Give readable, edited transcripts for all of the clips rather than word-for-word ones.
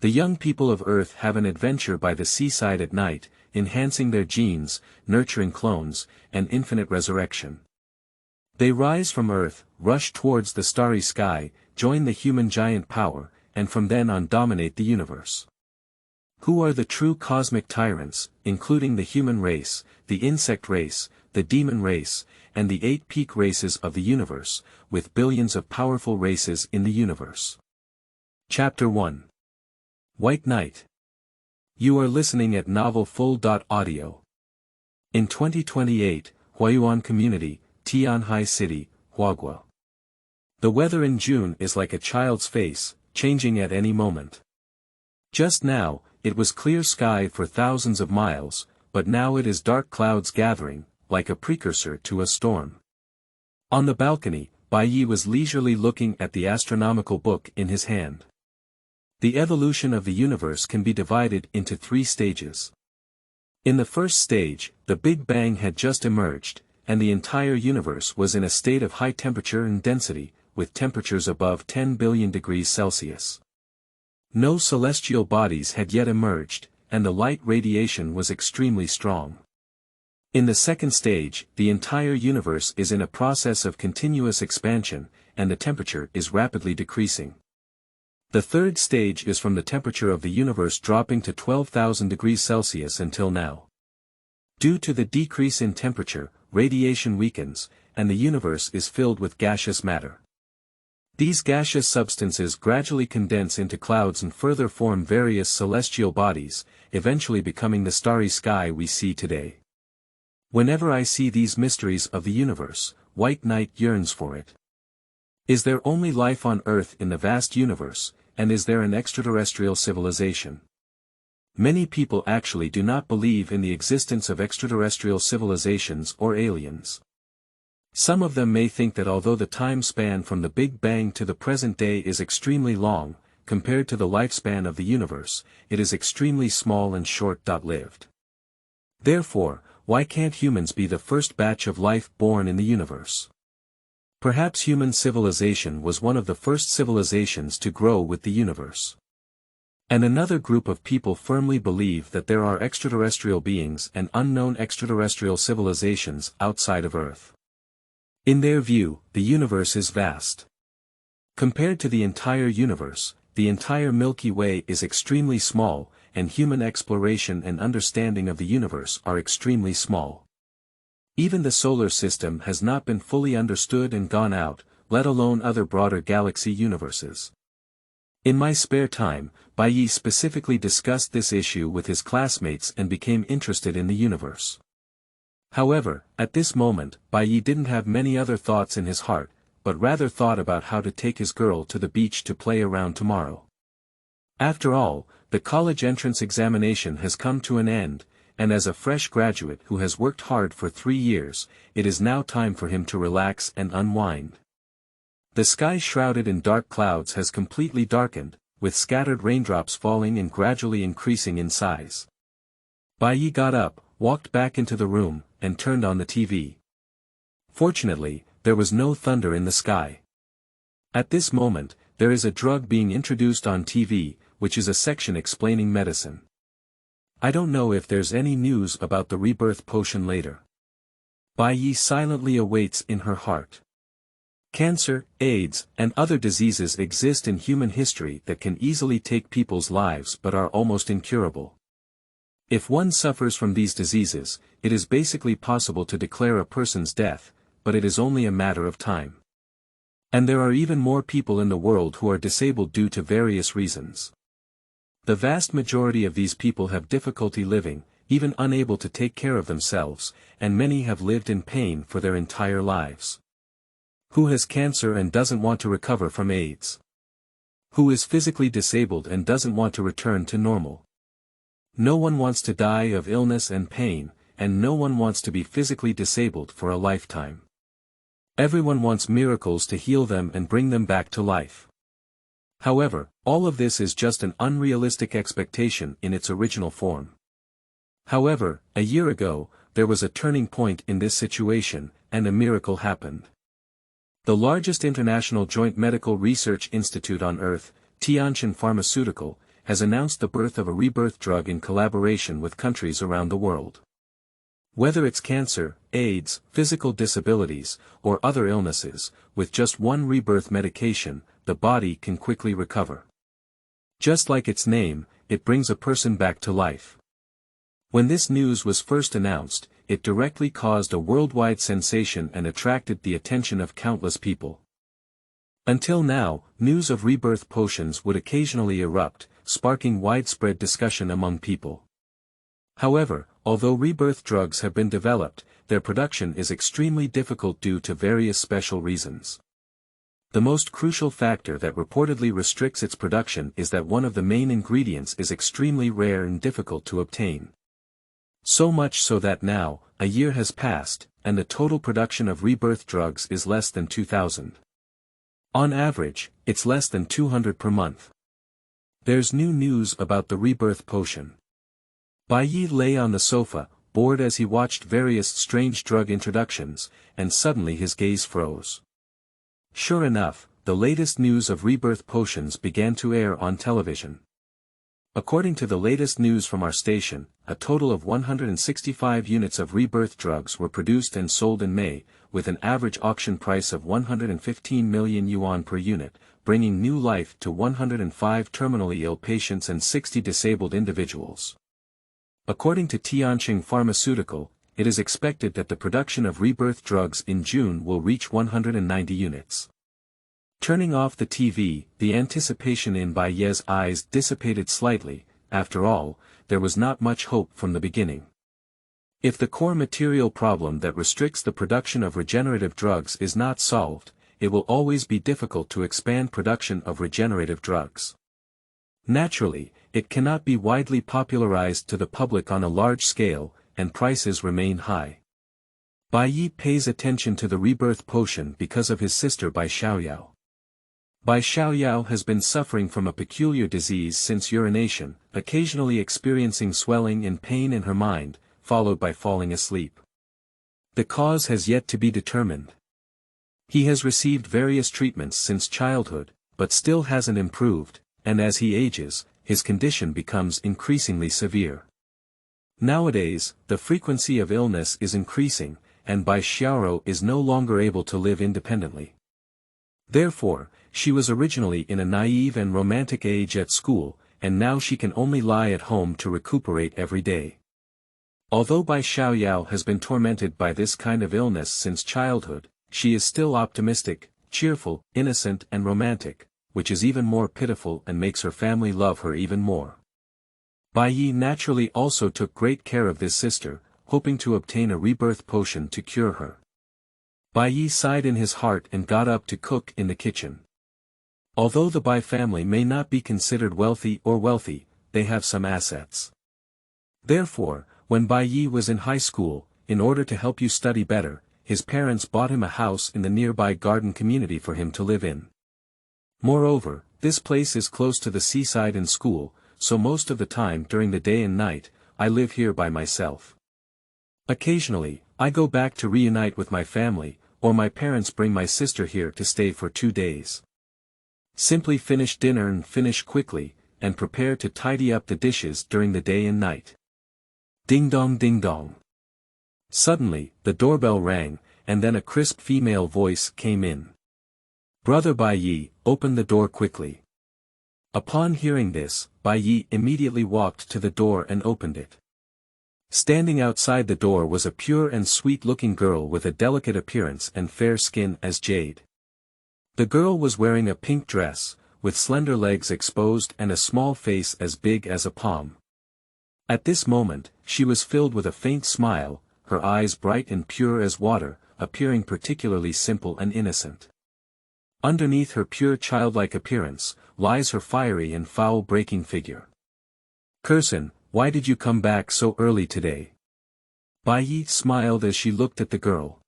The young people of Earth have an adventure by the seaside at night, enhancing their genes, nurturing clones, and infinite resurrection. They rise from Earth, rush towards the starry sky, join the human giant power, and from then on dominate the universe. Who are the true cosmic tyrants, including the human race, the insect race, the demon race, and the 8 peak races of the universe, with billions of powerful races in the universe. Chapter 1. White Knight. You are listening at novelfull.audio. In 2028, Huayuan Community, Tianhai City, Huaguo. The weather in June is like a child's face, changing at any moment. Just now, it was clear sky for thousands of miles, but now it is dark clouds gathering, like a precursor to a storm. On the balcony, Bai Yi was leisurely looking at the astronomical book in his hand. The evolution of the universe can be divided into 3 stages. In the first stage, the Big Bang had just emerged, and the entire universe was in a state of high temperature and density, with temperatures above 10 billion degrees Celsius. No celestial bodies had yet emerged, and the light radiation was extremely strong. In the second stage, the entire universe is in a process of continuous expansion, and the temperature is rapidly decreasing. The third stage is from the temperature of the universe dropping to 12,000 degrees Celsius until now. Due to the decrease in temperature, radiation weakens, and the universe is filled with gaseous matter. These gaseous substances gradually condense into clouds and further form various celestial bodies, eventually becoming the starry sky we see today. Whenever I see these mysteries of the universe, White Knight yearns for it. Is there only life on Earth in the vast universe, and is there an extraterrestrial civilization? Many people actually do not believe in the existence of extraterrestrial civilizations or aliens. Some of them may think that although the time span from the Big Bang to the present day is extremely long, compared to the lifespan of the universe, it is extremely small and short-lived. Therefore, why can't humans be the first batch of life born in the universe? Perhaps human civilization was one of the first civilizations to grow with the universe. And another group of people firmly believe that there are extraterrestrial beings and unknown extraterrestrial civilizations outside of Earth. In their view, the universe is vast. Compared to the entire universe, the entire Milky Way is extremely small, and human exploration and understanding of the universe are extremely small. Even the solar system has not been fully understood and gone out, let alone other broader galaxy universes. In my spare time, Bai Yi specifically discussed this issue with his classmates and became interested in the universe. However, at this moment, Bai Yi didn't have many other thoughts in his heart, but rather thought about how to take his girl to the beach to play around tomorrow. After all, the college entrance examination has come to an end, and as a fresh graduate who has worked hard for 3 years, it is now time for him to relax and unwind. The sky shrouded in dark clouds has completely darkened, with scattered raindrops falling and gradually increasing in size. Bai Yi got up, walked back into the room, and turned on the TV. Fortunately, there was no thunder in the sky. At this moment, there is a drug being introduced on TV, which is a section explaining medicine. I don't know if there's any news about the rebirth potion later. Bai Yi silently awaits in her heart. Cancer, AIDS, and other diseases exist in human history that can easily take people's lives but are almost incurable. If one suffers from these diseases, it is basically possible to declare a person's death, but it is only a matter of time. And there are even more people in the world who are disabled due to various reasons. The vast majority of these people have difficulty living, even unable to take care of themselves, and many have lived in pain for their entire lives. Who has cancer and doesn't want to recover from AIDS? Who is physically disabled and doesn't want to return to normal? No one wants to die of illness and pain, and no one wants to be physically disabled for a lifetime. Everyone wants miracles to heal them and bring them back to life. However, all of this is just an unrealistic expectation in its original form. However, a year ago, there was a turning point in this situation, and a miracle happened. The largest international joint medical research institute on Earth, Tianjin Pharmaceutical, has announced the birth of a rebirth drug in collaboration with countries around the world. Whether it's cancer, AIDS, physical disabilities, or other illnesses, with just one rebirth medication, the body can quickly recover. Just like its name, it brings a person back to life. When this news was first announced, it directly caused a worldwide sensation and attracted the attention of countless people. Until now, news of rebirth potions would occasionally erupt, sparking widespread discussion among people. However, although rebirth drugs have been developed, their production is extremely difficult due to various special reasons. The most crucial factor that reportedly restricts its production is that one of the main ingredients is extremely rare and difficult to obtain. So much so that now, a year has passed, and the total production of rebirth drugs is less than 2,000. On average, it's less than 200 per month. There's new news about the rebirth potion. Bai Yi lay on the sofa, bored as he watched various strange drug introductions, and suddenly his gaze froze. Sure enough, the latest news of rebirth potions began to air on television. According to the latest news from our station, a total of 165 units of rebirth drugs were produced and sold in May, with an average auction price of 115 million yuan per unit, bringing new life to 105 terminally ill patients and 60 disabled individuals. According to Tianqing Pharmaceutical, it is expected that the production of rebirth drugs in June will reach 190 units. Turning off the TV, the anticipation in Bai Ye's eyes dissipated slightly. After all, there was not much hope from the beginning. If the core material problem that restricts the production of regenerative drugs is not solved, it will always be difficult to expand production of regenerative drugs. Naturally, it cannot be widely popularized to the public on a large scale, and prices remain high. Bai Yi pays attention to the rebirth potion because of his sister Bai Xiaoyao. Bai Xiaoyao has been suffering from a peculiar disease since urination, occasionally experiencing swelling and pain in her mind, followed by falling asleep. The cause has yet to be determined. He has received various treatments since childhood, but still hasn't improved, and as he ages, his condition becomes increasingly severe. Nowadays, the frequency of illness is increasing, and Bai Xiaoro is no longer able to live independently. Therefore, she was originally in a naive and romantic age at school, and now she can only lie at home to recuperate every day. Although Bai Xiaoyao has been tormented by this kind of illness since childhood, she is still optimistic, cheerful, innocent and romantic, which is even more pitiful and makes her family love her even more. Bai Yi naturally also took great care of this sister, hoping to obtain a rebirth potion to cure her. Bai Yi sighed in his heart and got up to cook in the kitchen. Although the Bai family may not be considered wealthy, they have some assets. Therefore, when Bai Yi was in high school, in order to help you study better, his parents bought him a house in the nearby garden community for him to live in. Moreover, this place is close to the seaside and school, so most of the time during the day and night, I live here by myself. Occasionally, I go back to reunite with my family, or my parents bring my sister here to stay for 2 days. Simply finish dinner and finish quickly, and prepare to tidy up the dishes during the day and night. Ding dong ding dong. Suddenly, the doorbell rang, and then a crisp female voice came in. Brother Bai Yi, open the door quickly. Upon hearing this, Bai Yi immediately walked to the door and opened it. Standing outside the door was a pure and sweet-looking girl with a delicate appearance and fair skin as jade. The girl was wearing a pink dress, with slender legs exposed and a small face as big as a palm. At this moment, she was filled with a faint smile, her eyes bright and pure as water, appearing particularly simple and innocent. Underneath her pure childlike appearance, lies her fiery and foul-breaking figure. Kursin, why did you come back so early today? Bai Yi smiled as she looked at the girl.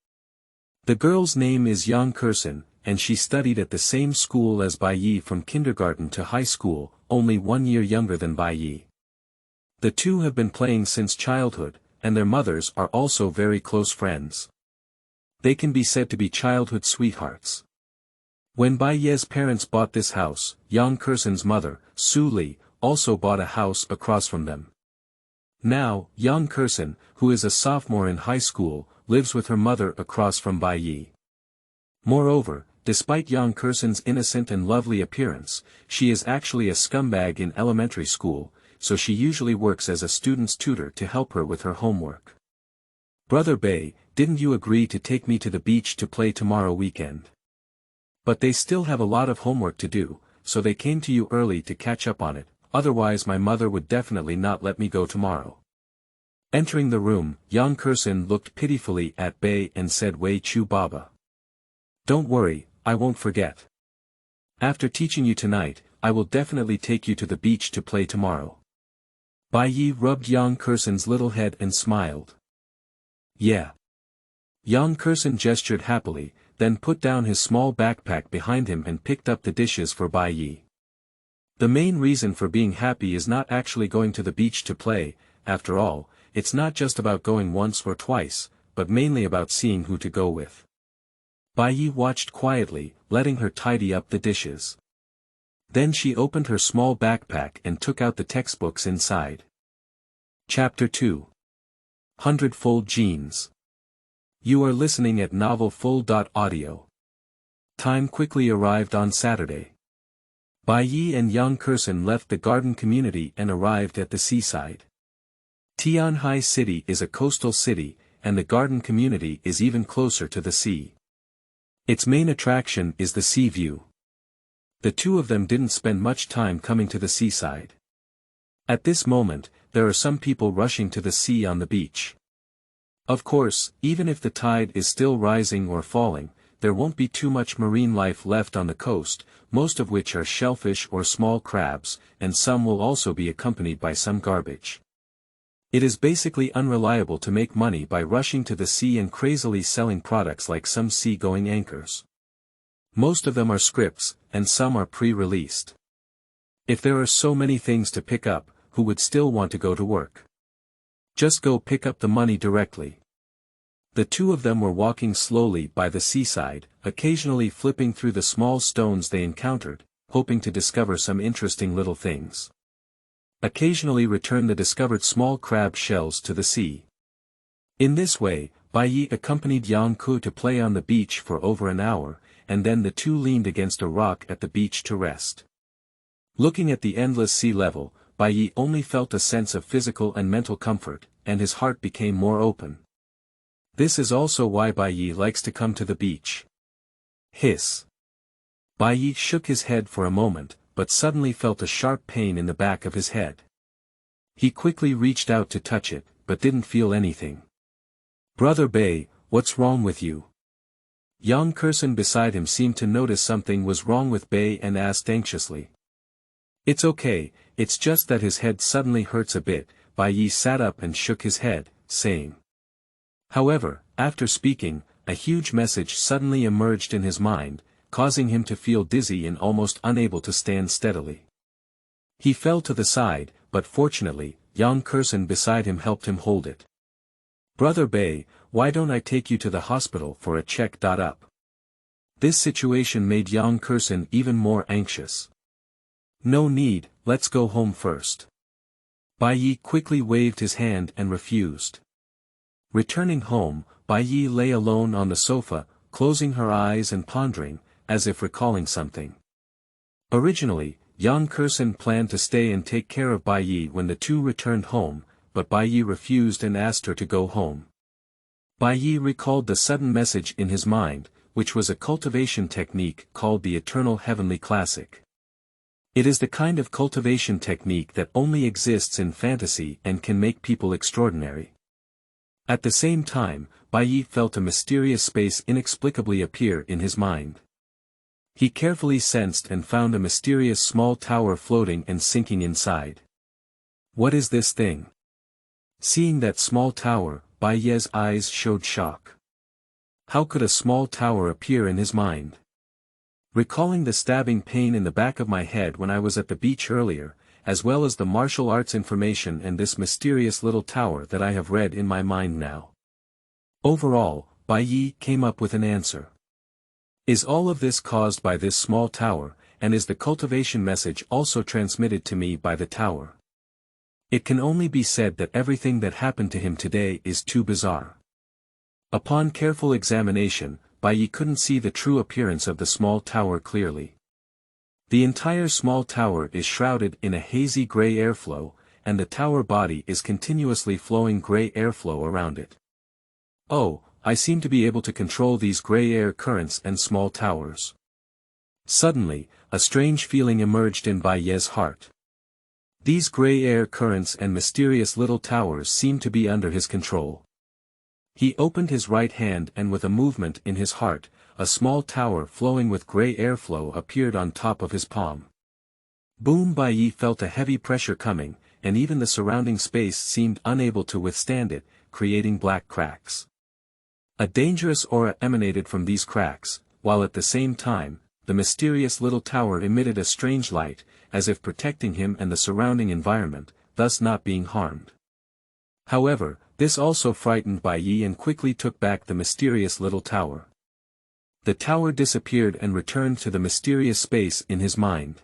The girl's name is Yang Kursin, and she studied at the same school as Bai Yi from kindergarten to high school, only 1 year younger than Bai Yi. The two have been playing since childhood, and their mothers are also very close friends. They can be said to be childhood sweethearts. When Bai Ye's parents bought this house, Yang Kursin's mother, Su Li, also bought a house across from them. Now, Yang Kursin, who is a sophomore in high school, lives with her mother across from Bai Yi. Moreover, despite Yang Kursin's innocent and lovely appearance, she is actually a scumbag in elementary school, so she usually works as a student's tutor to help her with her homework. Brother Bei, didn't you agree to take me to the beach to play tomorrow weekend? But they still have a lot of homework to do, so they came to you early to catch up on it, otherwise my mother would definitely not let me go tomorrow. Entering the room, Yang Kursin looked pitifully at Bei and said, Wei Chu Baba. Don't worry, I won't forget. After teaching you tonight, I will definitely take you to the beach to play tomorrow. Bai Yi rubbed Yang Kursin's little head and smiled. Yeah. Yang Kursin gestured happily, then put down his small backpack behind him and picked up the dishes for Bai Yi. The main reason for being happy is not actually going to the beach to play. After all, it's not just about going once or twice, but mainly about seeing who to go with. Bai Yi watched quietly, letting her tidy up the dishes. Then she opened her small backpack and took out the textbooks inside. Chapter 2. Hundredfold Genes. You are listening at novelfull.audio. Time quickly arrived on Saturday. Bai Yi and Yang Kursin left the garden community and arrived at the seaside. Tianhai City is a coastal city, and the garden community is even closer to the sea. Its main attraction is the sea view. The two of them didn't spend much time coming to the seaside. At this moment, there are some people rushing to the sea on the beach. Of course, even if the tide is still rising or falling, there won't be too much marine life left on the coast, most of which are shellfish or small crabs, and some will also be accompanied by some garbage. It is basically unreliable to make money by rushing to the sea and crazily selling products like some sea-going anchors. Most of them are scripts, and some are pre-released. If there are so many things to pick up, who would still want to go to work? Just go pick up the money directly. The two of them were walking slowly by the seaside, occasionally flipping through the small stones they encountered, hoping to discover some interesting little things. Occasionally return the discovered small crab shells to the sea. In this way, Bai Yi accompanied Yang Ku to play on the beach for over an hour, and then the two leaned against a rock at the beach to rest. Looking at the endless sea level, Bai Yi only felt a sense of physical and mental comfort, and his heart became more open. This is also why Bai Yi likes to come to the beach. Hiss. Bai Yi shook his head for a moment, but suddenly felt a sharp pain in the back of his head. He quickly reached out to touch it, but didn't feel anything. Brother Bei, what's wrong with you? Yang Kursin beside him seemed to notice something was wrong with Bei and asked anxiously. It's okay, it's just that his head suddenly hurts a bit. Bai Yi sat up and shook his head, saying. However, after speaking, a huge message suddenly emerged in his mind, causing him to feel dizzy and almost unable to stand steadily. He fell to the side, but fortunately, Yang Kursin beside him helped him hold it. Brother Bei, why don't I take you to the hospital for a check-up? This situation made Yang Kursin even more anxious. No need, let's go home first. Bai Yi quickly waved his hand and refused. Returning home, Bai Yi lay alone on the sofa, closing her eyes and pondering, as if recalling something. Originally, Yang Kursin planned to stay and take care of Bai Yi when the two returned home, but Bai Yi refused and asked her to go home. Bai Yi recalled the sudden message in his mind, which was a cultivation technique called the Eternal Heavenly Classic. It is the kind of cultivation technique that only exists in fantasy and can make people extraordinary. At the same time, Bai Yi felt a mysterious space inexplicably appear in his mind. He carefully sensed and found a mysterious small tower floating and sinking inside. What is this thing? Seeing that small tower, Bai Yi's eyes showed shock. How could a small tower appear in his mind? Recalling the stabbing pain in the back of my head when I was at the beach earlier, as well as the martial arts information and this mysterious little tower that I have read in my mind now. Overall, Bai Yi came up with an answer. Is all of this caused by this small tower, and is the cultivation message also transmitted to me by the tower? It can only be said that everything that happened to him today is too bizarre. Upon careful examination, Bai couldn't see the true appearance of the small tower clearly. The entire small tower is shrouded in a hazy gray airflow, and the tower body is continuously flowing gray airflow around it. Oh, I seem to be able to control these gray air currents and small towers. Suddenly, a strange feeling emerged in Bai's heart. These gray air currents and mysterious little towers seem to be under his control. He opened his right hand and with a movement in his heart, a small tower flowing with gray airflow appeared on top of his palm. Boom! Bai felt a heavy pressure coming, and even the surrounding space seemed unable to withstand it, creating black cracks. A dangerous aura emanated from these cracks, while at the same time, the mysterious little tower emitted a strange light, as if protecting him and the surrounding environment, thus not being harmed. However, this also frightened Bai and quickly took back the mysterious little tower. The tower disappeared and returned to the mysterious space in his mind.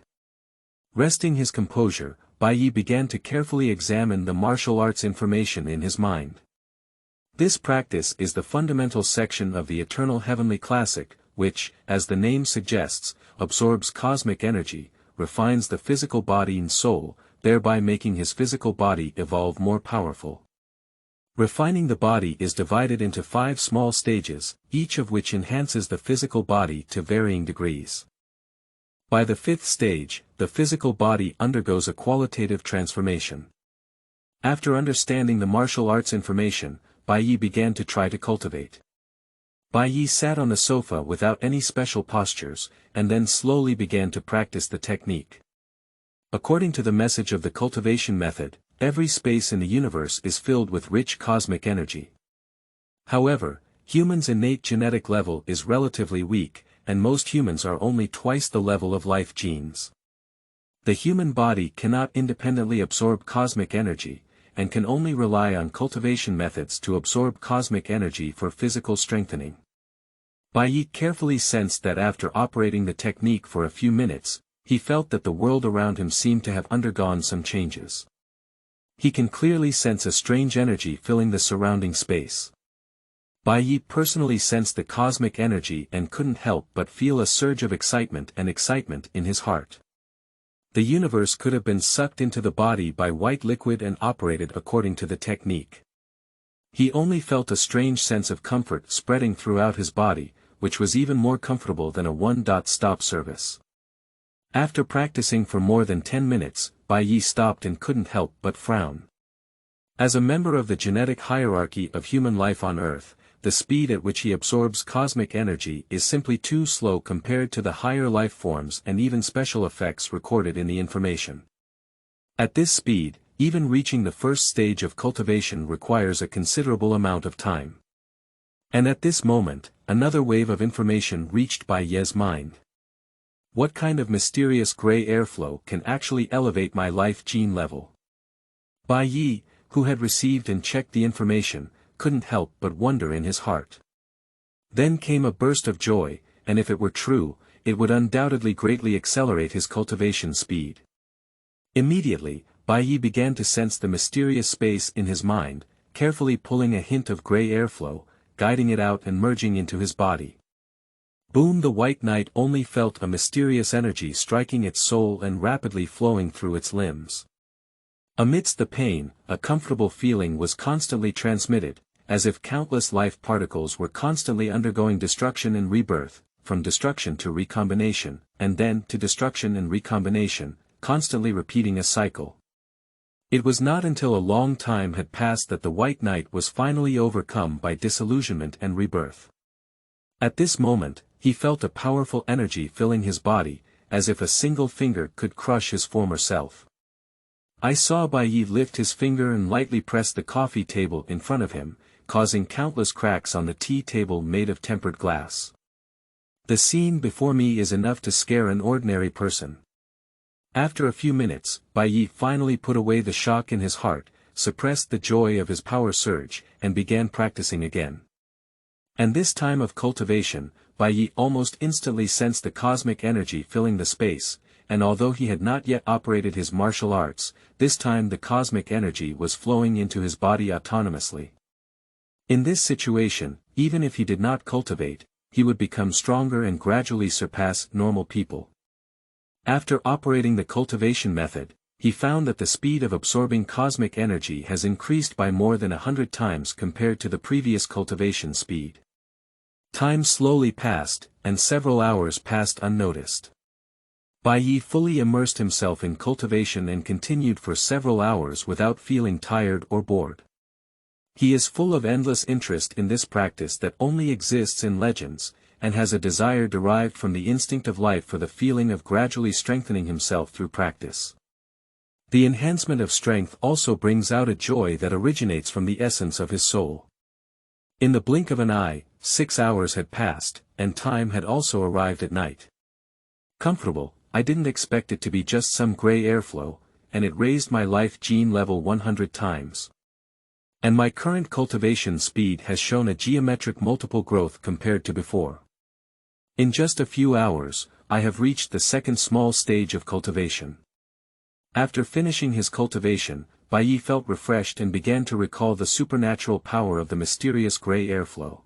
Resting his composure, Bai began to carefully examine the martial arts information in his mind. This practice is the fundamental section of the Eternal Heavenly Classic, which, as the name suggests, absorbs cosmic energy, refines the physical body and soul, thereby making his physical body evolve more powerful. Refining the body is divided into 5 small stages, each of which enhances the physical body to varying degrees. By the 5th stage, the physical body undergoes a qualitative transformation. After understanding the martial arts information, Bai began to try to cultivate. Bai sat on the sofa without any special postures, and then slowly began to practice the technique. According to the message of the cultivation method, every space in the universe is filled with rich cosmic energy. However, humans' innate genetic level is relatively weak, and most humans are only twice the level of life genes. The human body cannot independently absorb cosmic energy, and can only rely on cultivation methods to absorb cosmic energy for physical strengthening. Bai carefully sensed that after operating the technique for a few minutes, he felt that the world around him seemed to have undergone some changes. He can clearly sense a strange energy filling the surrounding space. Bai personally sensed the cosmic energy and couldn't help but feel a surge of excitement in his heart. The universe could have been sucked into the body by white liquid and operated according to the technique. He only felt a strange sense of comfort spreading throughout his body, which was even more comfortable than a one-stop service. After practicing for more than 10 minutes, Bai stopped and couldn't help but frown. As a member of the genetic hierarchy of human life on Earth, the speed at which he absorbs cosmic energy is simply too slow compared to the higher life forms and even special effects recorded in the information. At this speed, even reaching the first stage of cultivation requires a considerable amount of time. And at this moment, another wave of information reached Bai's mind. What kind of mysterious gray airflow can actually elevate my life gene level? Bai, who had received and checked the information, couldn't help but wonder in his heart. Then came a burst of joy, and if it were true, it would undoubtedly greatly accelerate his cultivation speed. Immediately, Bai began to sense the mysterious space in his mind, carefully pulling a hint of gray airflow, guiding it out and merging into his body. Boom! The white knight only felt a mysterious energy striking its soul and rapidly flowing through its limbs. Amidst the pain, a comfortable feeling was constantly transmitted, as if countless life particles were constantly undergoing destruction and rebirth, from destruction to recombination, and then to destruction and recombination, constantly repeating a cycle. It was not until a long time had passed that the white knight was finally overcome by disillusionment and rebirth. At this moment, he felt a powerful energy filling his body, as if a single finger could crush his former self. I saw Bai lift his finger and lightly press the coffee table in front of him, causing countless cracks on the tea table made of tempered glass. The scene before me is enough to scare an ordinary person. After a few minutes, Bai finally put away the shock in his heart, suppressed the joy of his power surge, and began practicing again. And this time of cultivation, Bai Yi almost instantly sensed the cosmic energy filling the space, and although he had not yet operated his martial arts, this time the cosmic energy was flowing into his body autonomously. In this situation, even if he did not cultivate, he would become stronger and gradually surpass normal people. After operating the cultivation method, he found that the speed of absorbing cosmic energy has increased by more than 100 times compared to the previous cultivation speed. Time slowly passed, and several hours passed unnoticed. Bai Yi fully immersed himself in cultivation and continued for several hours without feeling tired or bored. He is full of endless interest in this practice that only exists in legends, and has a desire derived from the instinct of life for the feeling of gradually strengthening himself through practice. The enhancement of strength also brings out a joy that originates from the essence of his soul. In the blink of an eye, 6 hours had passed, and time had also arrived at night. Comfortable, I didn't expect it to be just some gray airflow, and it raised my life gene level 100 times. And my current cultivation speed has shown a geometric multiple growth compared to before. In just a few hours, I have reached the second small stage of cultivation. After finishing his cultivation, Bai Yi felt refreshed and began to recall the supernatural power of the mysterious gray airflow.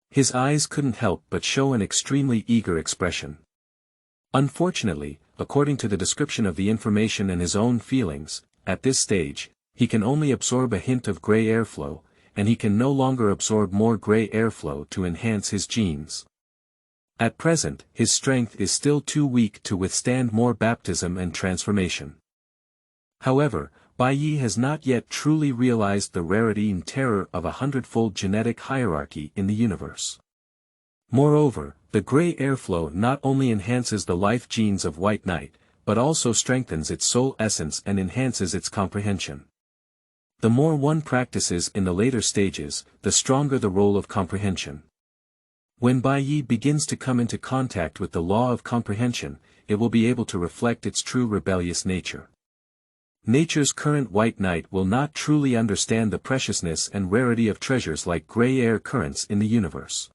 His eyes couldn't help but show an extremely eager expression. Unfortunately, according to the description of the information and his own feelings, at this stage, he can only absorb a hint of gray airflow, and he can no longer absorb more gray airflow to enhance his genes. At present, his strength is still too weak to withstand more baptism and transformation. However, Bai Yi has not yet truly realized the rarity and terror of a 100-fold genetic hierarchy in the universe. Moreover, the gray airflow not only enhances the life genes of White Knight, but also strengthens its soul essence and enhances its comprehension. The more one practices in the later stages, the stronger the role of comprehension. When Bai Yi begins to come into contact with the law of comprehension, it will be able to reflect its true rebellious nature. Nature's current White Knight will not truly understand the preciousness and rarity of treasures like gray air currents in the universe.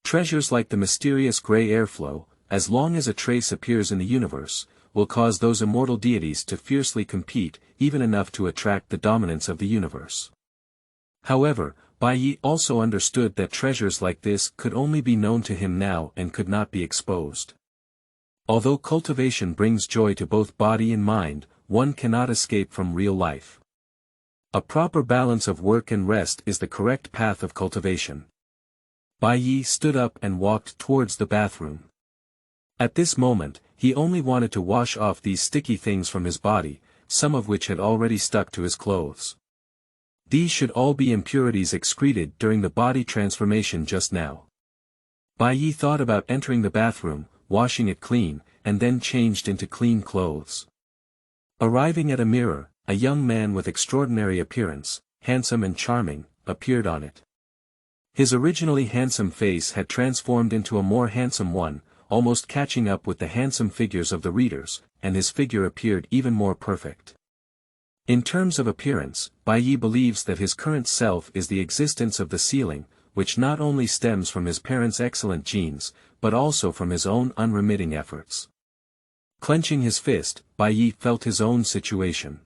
Treasures like the mysterious gray airflow, as long as a trace appears in the universe, will cause those immortal deities to fiercely compete, even enough to attract the dominance of the universe. However, Bai Yi also understood that treasures like this could only be known to him now and could not be exposed. Although cultivation brings joy to both body and mind, one cannot escape from real life. A proper balance of work and rest is the correct path of cultivation. Bai Yi stood up and walked towards the bathroom. At this moment, he only wanted to wash off these sticky things from his body, some of which had already stuck to his clothes. These should all be impurities excreted during the body transformation just now. Bai Yi thought about entering the bathroom, washing it clean, and then changed into clean clothes. Arriving at a mirror, a young man with extraordinary appearance, handsome and charming, appeared on it. His originally handsome face had transformed into a more handsome one, almost catching up with the handsome figures of the readers, and his figure appeared even more perfect. In terms of appearance, Bai Yi believes that his current self is the existence of the ceiling, which not only stems from his parents' excellent genes, but also from his own unremitting efforts. Clenching his fist, Bai Yi felt his own situation.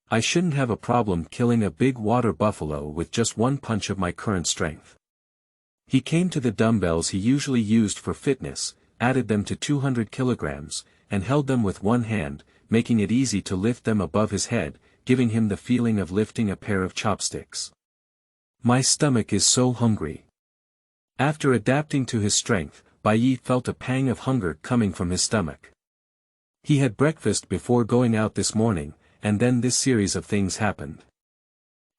I shouldn't have a problem killing a big water buffalo with just one punch of my current strength. He came to the dumbbells he usually used for fitness, added them to 200 kilograms, and held them with one hand, making it easy to lift them above his head, giving him the feeling of lifting a pair of chopsticks. My stomach is so hungry. After adapting to his strength, Bai Yi felt a pang of hunger coming from his stomach. He had breakfast before going out this morning, and then this series of things happened.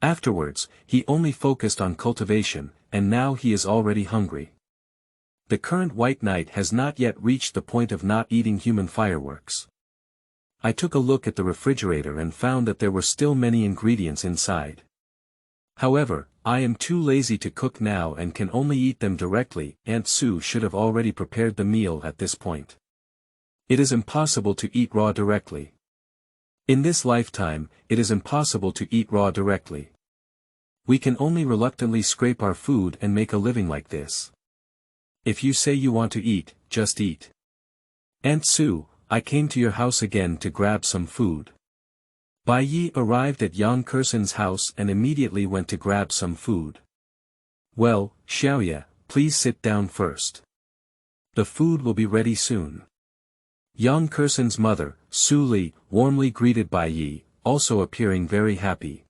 Afterwards, he only focused on cultivation, and now he is already hungry. The current White Knight has not yet reached the point of not eating human fireworks. I took a look at the refrigerator and found that there were still many ingredients inside. However, I am too lazy to cook now and can only eat them directly. Aunt Sue should have already prepared the meal at this point. It is impossible to eat raw directly. In this lifetime, it is impossible to eat raw directly. We can only reluctantly scrape our food and make a living like this. If you say you want to eat, just eat. Aunt Sue, I came to your house again to grab some food. Bai Yi arrived at Yang Kursen's house and immediately went to grab some food. Well, Xiaoya, please sit down first. The food will be ready soon. Yang Kursen's mother, Su Li, warmly greeted Bai Yi, also appearing very happy.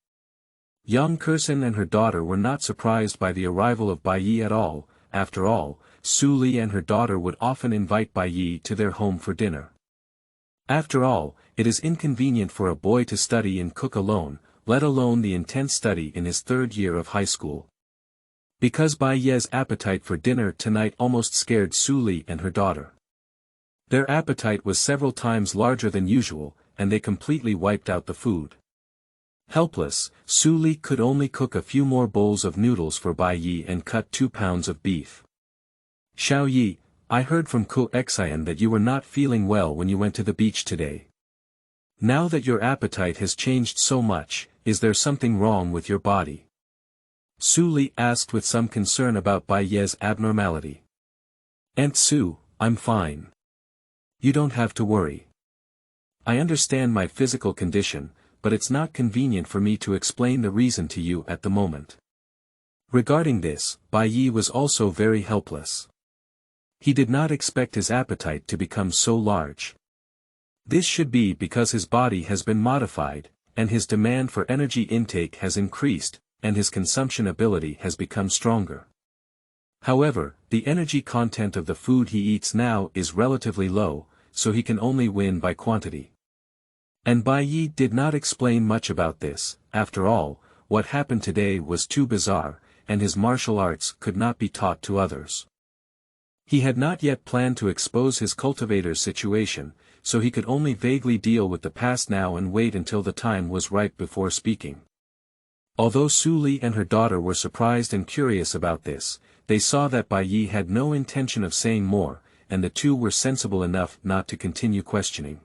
Yang Kursen and her daughter were not surprised by the arrival of Bai Yi at all. After all, Su Li and her daughter would often invite Bai Yi to their home for dinner. After all, it is inconvenient for a boy to study and cook alone, let alone the intense study in his third year of high school. Because Bai Yi's appetite for dinner tonight almost scared Su Li and her daughter. Their appetite was several times larger than usual, and they completely wiped out the food. Helpless, Su Li could only cook a few more bowls of noodles for Bai Yi and cut 2 pounds of beef. Xiao Yi, I heard from Ko Xian that you were not feeling well when you went to the beach today. Now that your appetite has changed so much, is there something wrong with your body? Su Li asked with some concern about Bai Yi's abnormality. Aunt Su, I'm fine. You don't have to worry. I understand my physical condition, but it's not convenient for me to explain the reason to you at the moment. Regarding this, Bai Yi was also very helpless. He did not expect his appetite to become so large. This should be because his body has been modified, and his demand for energy intake has increased, and his consumption ability has become stronger. However, the energy content of the food he eats now is relatively low, so he can only win by quantity. And Bai Yi did not explain much about this. After all, what happened today was too bizarre, and his martial arts could not be taught to others. He had not yet planned to expose his cultivator's situation, so he could only vaguely deal with the past now and wait until the time was ripe before speaking. Although Su Li and her daughter were surprised and curious about this, they saw that Bai Yi had no intention of saying more, and the two were sensible enough not to continue questioning.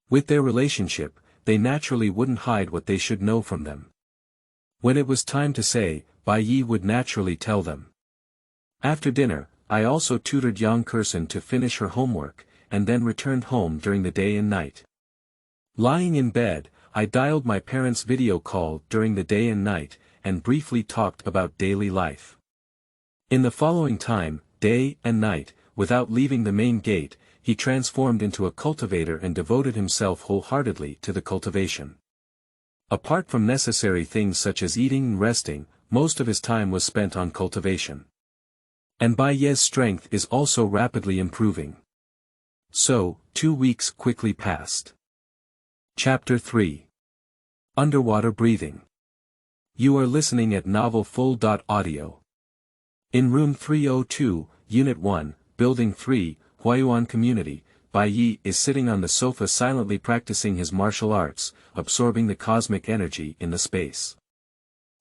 With their relationship, they naturally wouldn't hide what they should know from them. When it was time to say, Bai Yi would naturally tell them. After dinner, I also tutored Yang Kursen to finish her homework, and then returned home during the day and night. Lying in bed, I dialed my parents' video call during the day and night, and briefly talked about daily life. In the following time, day and night, without leaving the main gate, he transformed into a cultivator and devoted himself wholeheartedly to the cultivation. Apart from necessary things such as eating and resting, most of his time was spent on cultivation. And Bai Yi's strength is also rapidly improving. So, 2 weeks quickly passed. Chapter 3. Underwater Breathing. You are listening at novelfull.audio. In room 302, Unit 1, Building 3, Huayuan Community, Bai Yi is sitting on the sofa silently practicing his martial arts, absorbing the cosmic energy in the space.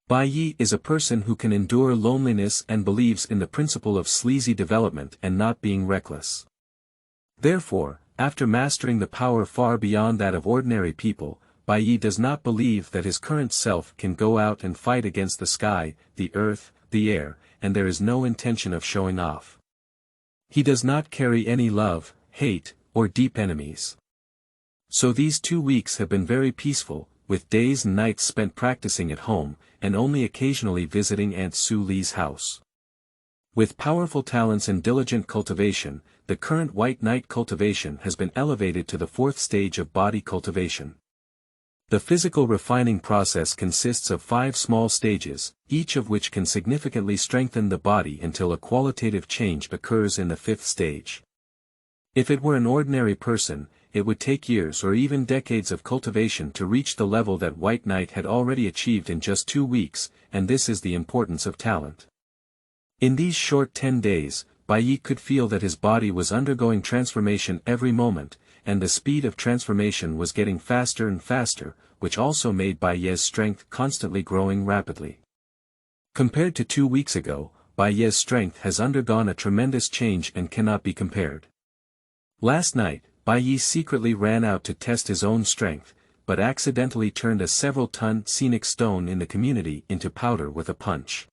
Bai Yi is a person who can endure loneliness and believes in the principle of sleazy development and not being reckless. Therefore, after mastering the power far beyond that of ordinary people, Bai Yi does not believe that his current self can go out and fight against the sky, the earth, the air, and there is no intention of showing off. He does not carry any love, hate, or deep enemies. So these 2 weeks have been very peaceful, with days and nights spent practicing at home, and only occasionally visiting Aunt Su Li's house. With powerful talents and diligent cultivation, the current White Knight cultivation has been elevated to the 4th stage of body cultivation. The physical refining process consists of 5 small stages, each of which can significantly strengthen the body until a qualitative change occurs in the 5th stage. If it were an ordinary person, it would take years or even decades of cultivation to reach the level that White Knight had already achieved in just 2 weeks, and this is the importance of talent. In these short 10 days, Bai Yi could feel that his body was undergoing transformation every moment, and the speed of transformation was getting faster and faster, which also made Bai Yi's strength constantly growing rapidly. Compared to 2 weeks ago, Bai Yi's strength has undergone a tremendous change and cannot be compared. Last night, Bai Yi secretly ran out to test his own strength, but accidentally turned a several-ton scenic stone in the community into powder with a punch.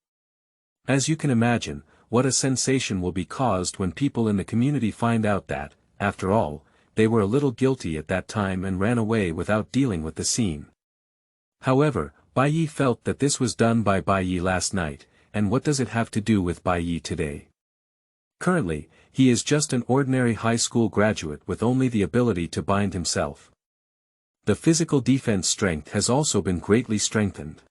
As you can imagine, what a sensation will be caused when people in the community find out that, after all, they were a little guilty at that time and ran away without dealing with the scene. However, Bai Yi felt that this was done by Bai Yi last night, and what does it have to do with Bai Yi today? Currently, he is just an ordinary high school graduate with only the ability to bind himself. The physical defense strength has also been greatly strengthened.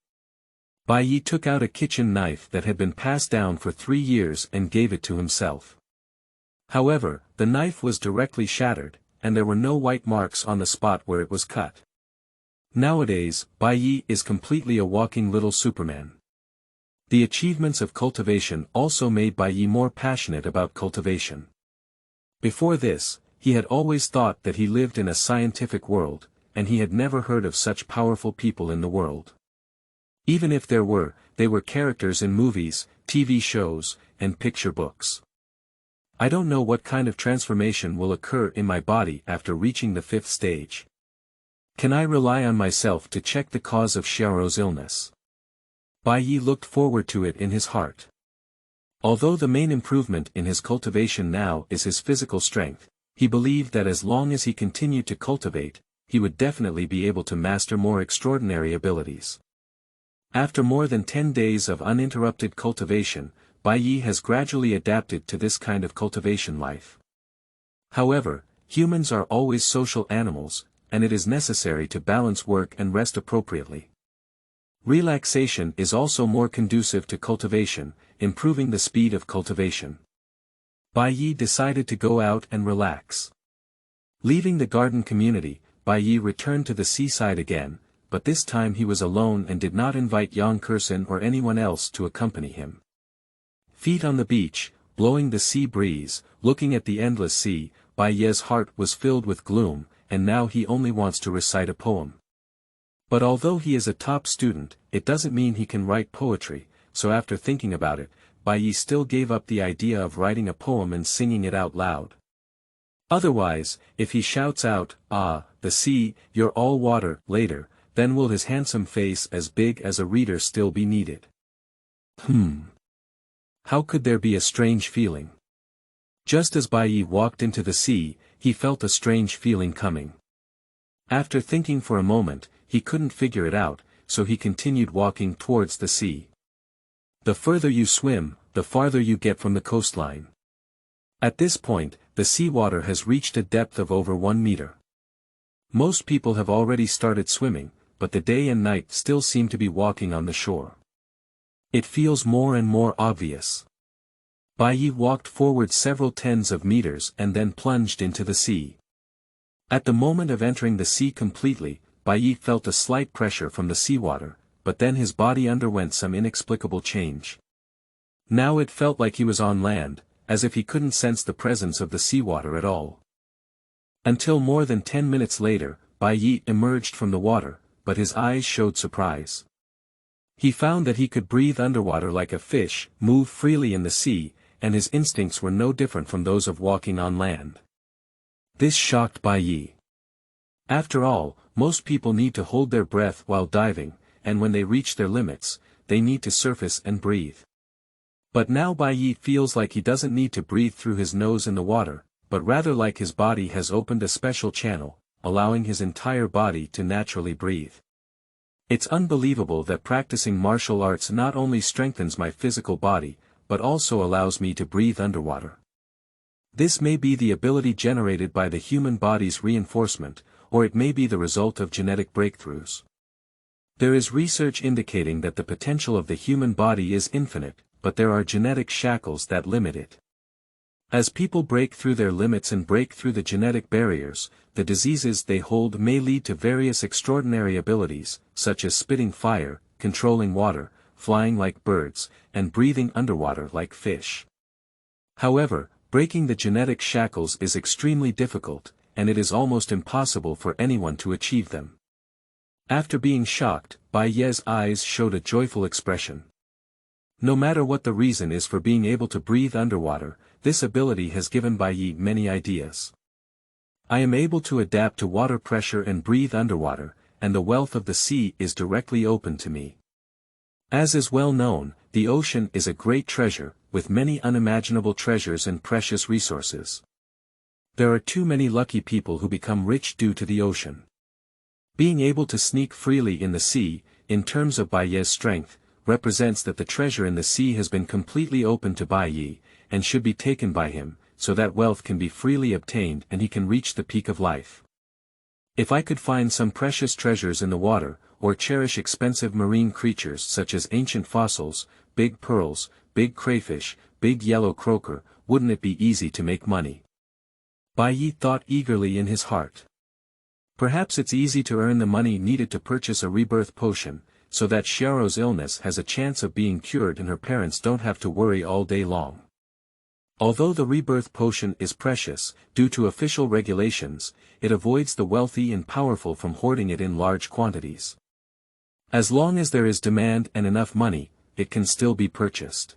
Bai Yi took out a kitchen knife that had been passed down for 3 years and gave it to himself. However, the knife was directly shattered, and there were no white marks on the spot where it was cut. Nowadays, Bai Yi is completely a walking little Superman. The achievements of cultivation also made Bai Yi more passionate about cultivation. Before this, he had always thought that he lived in a scientific world, and he had never heard of such powerful people in the world. Even if there were, they were characters in movies, TV shows, and picture books. I don't know what kind of transformation will occur in my body after reaching the 5th stage. Can I rely on myself to check the cause of Xiaorou's illness? Bai Yi looked forward to it in his heart. Although the main improvement in his cultivation now is his physical strength, he believed that as long as he continued to cultivate, he would definitely be able to master more extraordinary abilities. After more than 10 days of uninterrupted cultivation, Bai Yi has gradually adapted to this kind of cultivation life. However, humans are always social animals, and it is necessary to balance work and rest appropriately. Relaxation is also more conducive to cultivation, improving the speed of cultivation. Bai Yi decided to go out and relax. Leaving the garden community, Bai Yi returned to the seaside again, but this time he was alone and did not invite Yang Kursin or anyone else to accompany him. Feet on the beach, blowing the sea breeze, looking at the endless sea, Bai Yi's heart was filled with gloom, and now he only wants to recite a poem. But although he is a top student, it doesn't mean he can write poetry, so after thinking about it, Bai Yi still gave up the idea of writing a poem and singing it out loud. Otherwise, if he shouts out, "Ah, the sea, you're all water," later, then will his handsome face as big as a reader still be needed? How could there be a strange feeling? Just as Bai Yi walked into the sea, he felt a strange feeling coming. After thinking for a moment, he couldn't figure it out, so he continued walking towards the sea. The further you swim, the farther you get from the coastline. At this point, the seawater has reached a depth of over 1 meter. Most people have already started swimming, but the day and night still seem to be walking on the shore. It feels more and more obvious. Bai Yi walked forward several tens of meters and then plunged into the sea. At the moment of entering the sea completely, Bai Yi felt a slight pressure from the seawater, but then his body underwent some inexplicable change. Now it felt like he was on land, as if he couldn't sense the presence of the seawater at all. Until more than 10 minutes later, Bai Yi emerged from the water, but his eyes showed surprise. He found that he could breathe underwater like a fish, move freely in the sea, and his instincts were no different from those of walking on land. This shocked Bai Yi. After all, most people need to hold their breath while diving, and when they reach their limits, they need to surface and breathe. But now Bai Yi feels like he doesn't need to breathe through his nose in the water, but rather like his body has opened a special channel, allowing his entire body to naturally breathe. It's unbelievable that practicing martial arts not only strengthens my physical body, but also allows me to breathe underwater. This may be the ability generated by the human body's reinforcement, or it may be the result of genetic breakthroughs. There is research indicating that the potential of the human body is infinite, but there are genetic shackles that limit it. As people break through their limits and break through the genetic barriers, the diseases they hold may lead to various extraordinary abilities, such as spitting fire, controlling water, flying like birds, and breathing underwater like fish. However, breaking the genetic shackles is extremely difficult, and it is almost impossible for anyone to achieve them. After being shocked, Bai Yi's eyes showed a joyful expression. No matter what the reason is for being able to breathe underwater, this ability has given Bai Yi many ideas. I am able to adapt to water pressure and breathe underwater, and the wealth of the sea is directly open to me. As is well known, the ocean is a great treasure, with many unimaginable treasures and precious resources. There are too many lucky people who become rich due to the ocean. Being able to sneak freely in the sea, in terms of Baiye's strength, represents that the treasure in the sea has been completely open to Baiye, and should be taken by him, so that wealth can be freely obtained and he can reach the peak of life. If I could find some precious treasures in the water, or cherish expensive marine creatures such as ancient fossils, big pearls, big crayfish, big yellow croaker, wouldn't it be easy to make money? Baiye thought eagerly in his heart. Perhaps it's easy to earn the money needed to purchase a rebirth potion, so that Xiao's illness has a chance of being cured and her parents don't have to worry all day long. Although the rebirth potion is precious, due to official regulations, it avoids the wealthy and powerful from hoarding it in large quantities. As long as there is demand and enough money, it can still be purchased.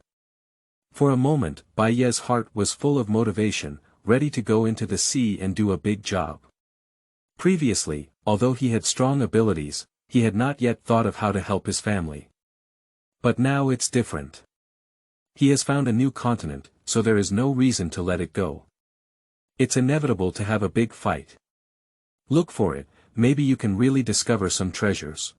For a moment, Baiye's heart was full of motivation, ready to go into the sea and do a big job. Previously, although he had strong abilities, he had not yet thought of how to help his family. But now it's different. He has found a new continent, so there is no reason to let it go. It's inevitable to have a big fight. Look for it, maybe you can really discover some treasures.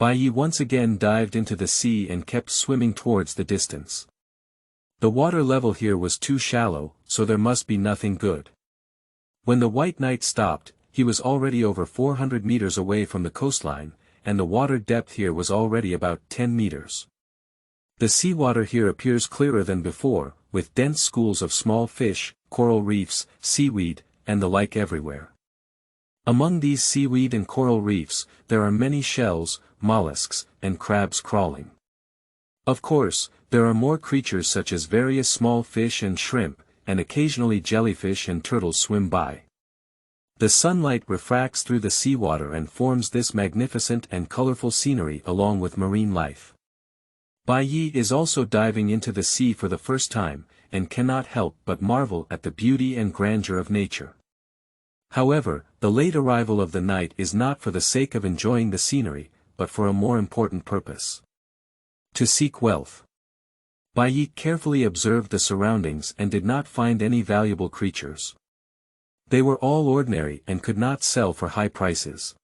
Baiye once again dived into the sea and kept swimming towards the distance. The water level here was too shallow, so there must be nothing good. When the white knight stopped, he was already over 400 meters away from the coastline, and the water depth here was already about 10 meters. The seawater here appears clearer than before, with dense schools of small fish, coral reefs, seaweed, and the like everywhere. Among these seaweed and coral reefs, there are many shells, mollusks, and crabs crawling. Of course, there are more creatures such as various small fish and shrimp, and occasionally jellyfish and turtles swim by. The sunlight refracts through the seawater and forms this magnificent and colorful scenery along with marine life. Baiye is also diving into the sea for the first time, and cannot help but marvel at the beauty and grandeur of nature. However, the late arrival of the night is not for the sake of enjoying the scenery, but for a more important purpose. To seek wealth. Baiye carefully observed the surroundings and did not find any valuable creatures. They were all ordinary and could not sell for high prices.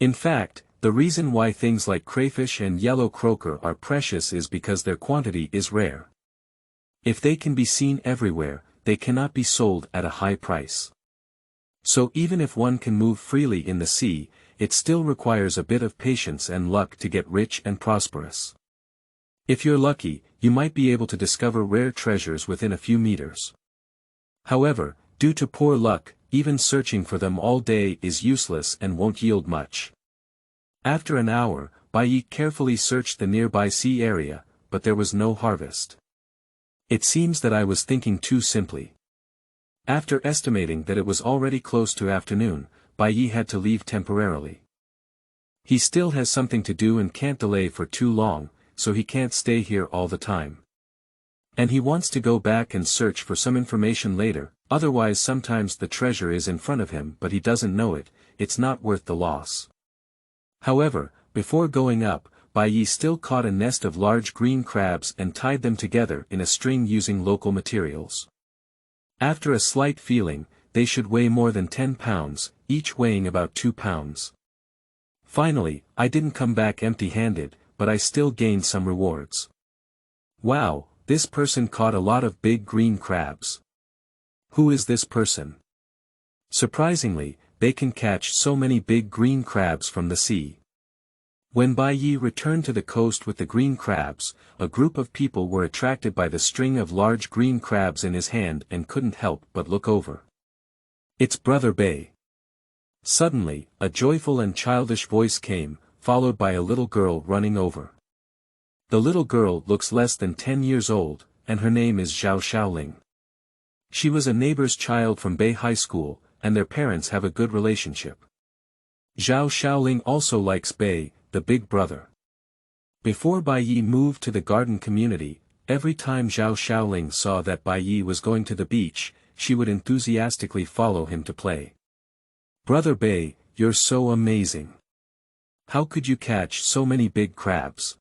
In fact, the reason why things like crayfish and yellow croaker are precious is because their quantity is rare. If they can be seen everywhere, they cannot be sold at a high price. So even if one can move freely in the sea, it still requires a bit of patience and luck to get rich and prosperous. If you're lucky, you might be able to discover rare treasures within a few meters. However, due to poor luck, even searching for them all day is useless and won't yield much. After an hour, Baiye carefully searched the nearby sea area, but there was no harvest. It seems that I was thinking too simply. After estimating that it was already close to afternoon, Baiye had to leave temporarily. He still has something to do and can't delay for too long, so he can't stay here all the time. And he wants to go back and search for some information later, otherwise sometimes the treasure is in front of him but he doesn't know it, it's not worth the loss. However, before going up, Baiye still caught a nest of large green crabs and tied them together in a string using local materials. After a slight feeling, they should weigh more than 10 pounds, each weighing about 2 pounds. Finally, I didn't come back empty-handed, but I still gained some rewards. Wow, this person caught a lot of big green crabs. Who is this person? Surprisingly, they can catch so many big green crabs from the sea. When Baiye returned to the coast with the green crabs, a group of people were attracted by the string of large green crabs in his hand and couldn't help but look over. It's Brother Bay. Suddenly, a joyful and childish voice came, followed by a little girl running over. The little girl looks less than 10 years old, and her name is Zhao Xiaoling. She was a neighbor's child from Bay High School, and their parents have a good relationship. Zhao Xiaoling also likes Bay, the big brother. Before Baiye moved to the garden community, every time Zhao Xiaoling saw that Baiye was going to the beach, she would enthusiastically follow him to play. Brother Bay, you're so amazing. How could you catch so many big crabs?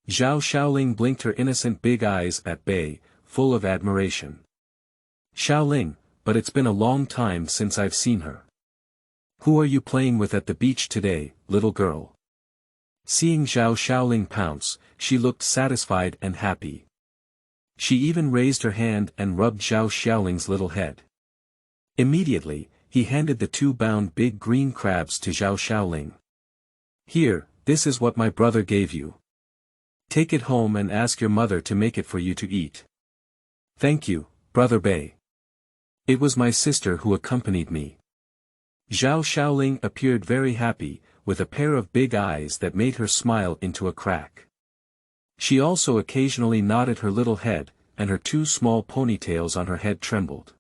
Zhao Xiaoling blinked her innocent big eyes at Bei, full of admiration. Xiaoling, but it's been a long time since I've seen her. Who are you playing with at the beach today, little girl? Seeing Zhao Xiaoling pounce, she looked satisfied and happy. She even raised her hand and rubbed Zhao Xiaoling's little head. Immediately, he handed the 2 bound big green crabs to Zhao Xiaoling. Here, this is what my brother gave you. Take it home and ask your mother to make it for you to eat. Thank you, Brother Bei. It was my sister who accompanied me. Zhao Xiaoling appeared very happy, with a pair of big eyes that made her smile into a crack. She also occasionally nodded her little head, and her 2 small ponytails on her head trembled.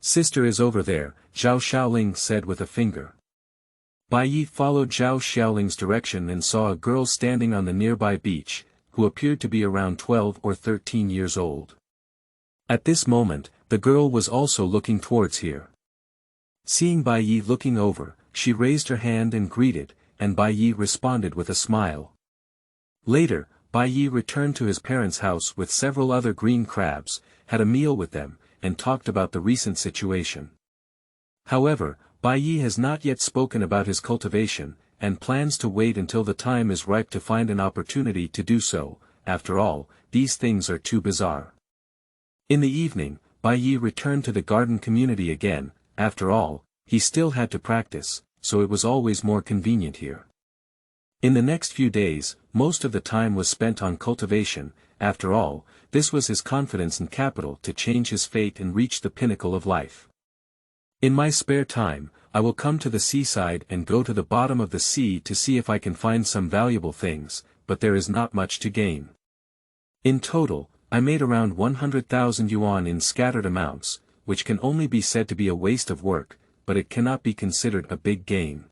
Sister is over there, Zhao Xiaoling said with a finger. Bai Yi followed Zhao Xiaoling's direction and saw a girl standing on the nearby beach, who appeared to be around 12 or 13 years old. At this moment, the girl was also looking towards here. Seeing Bai Yi looking over, she raised her hand and greeted, and Bai Yi responded with a smile. Later, Bai Yi returned to his parents' house with several other green crabs, had a meal with them, and talked about the recent situation. However, Bai Yi has not yet spoken about his cultivation, and plans to wait until the time is ripe to find an opportunity to do so. After all, these things are too bizarre. In the evening, Bai Yi returned to the garden community again. After all, he still had to practice, so it was always more convenient here. In the next few days, most of the time was spent on cultivation. After all, this was his confidence and capital to change his fate and reach the pinnacle of life. In my spare time, I will come to the seaside and go to the bottom of the sea to see if I can find some valuable things, but there is not much to gain. In total, I made around 100,000 yuan in scattered amounts, which can only be said to be a waste of work, but it cannot be considered a big gain.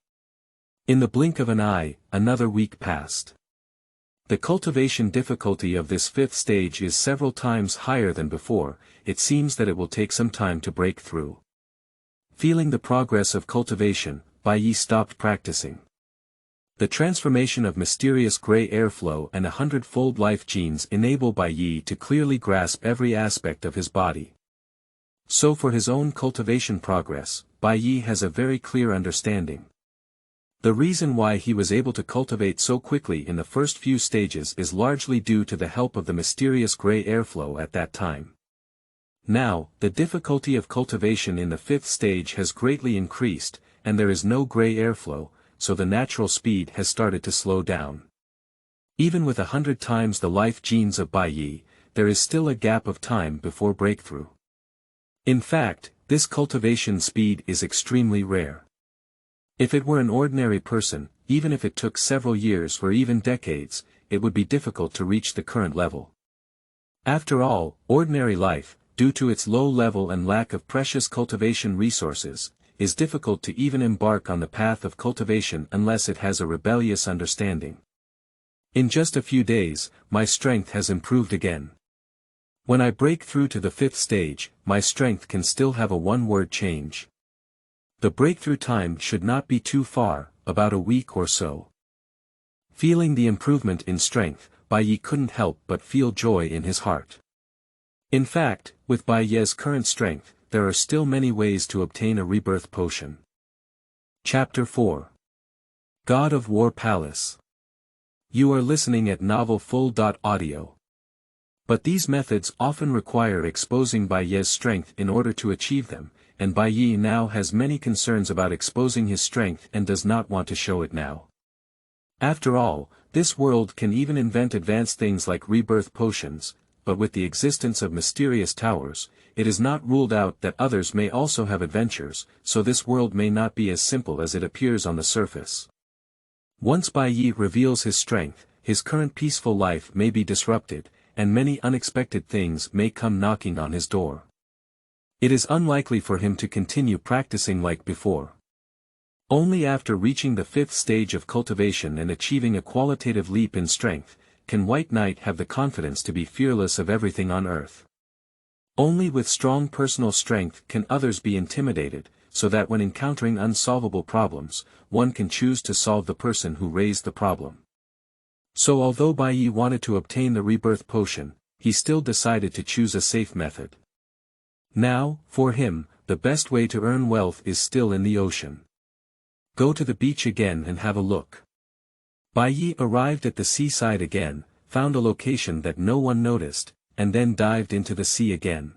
In the blink of an eye, another week passed. The cultivation difficulty of this 5th stage is several times higher than before. It seems that it will take some time to break through. Feeling the progress of cultivation, Bai Yi stopped practicing. The transformation of mysterious gray airflow and 100-fold life genes enable Bai Yi to clearly grasp every aspect of his body. So for his own cultivation progress, Bai Yi has a very clear understanding. The reason why he was able to cultivate so quickly in the first few stages is largely due to the help of the mysterious gray airflow at that time. Now, the difficulty of cultivation in the 5th stage has greatly increased, and there is no gray airflow, so the natural speed has started to slow down. Even with 100 times the life genes of Bai Yi, there is still a gap of time before breakthrough. In fact, this cultivation speed is extremely rare. If it were an ordinary person, even if it took several years or even decades, it would be difficult to reach the current level. After all, ordinary life, due to its low level and lack of precious cultivation resources, is difficult to even embark on the path of cultivation unless it has a rebellious understanding. In just a few days, my strength has improved again. When I break through to the 5th stage, my strength can still have a one-word change. The breakthrough time should not be too far, about a week or so. Feeling the improvement in strength, Bai Yi couldn't help but feel joy in his heart. In fact, with Bai Ye's current strength, there are still many ways to obtain a rebirth potion. Chapter 4. God of War Palace. You are listening at novelfull.audio. But these methods often require exposing Bai Ye's strength in order to achieve them, and Bai Yi now has many concerns about exposing his strength and does not want to show it now. After all, this world can even invent advanced things like rebirth potions, but with the existence of mysterious towers, it is not ruled out that others may also have adventures, so this world may not be as simple as it appears on the surface. Once Bai Yi reveals his strength, his current peaceful life may be disrupted, and many unexpected things may come knocking on his door. It is unlikely for him to continue practicing like before. Only after reaching the 5th stage of cultivation and achieving a qualitative leap in strength, can White Knight have the confidence to be fearless of everything on earth. Only with strong personal strength can others be intimidated, so that when encountering unsolvable problems, one can choose to solve the person who raised the problem. So although Bai Yi wanted to obtain the rebirth potion, he still decided to choose a safe method. Now, for him, the best way to earn wealth is still in the ocean. Go to the beach again and have a look. Bai Yi arrived at the seaside again, found a location that no one noticed, and then dived into the sea again.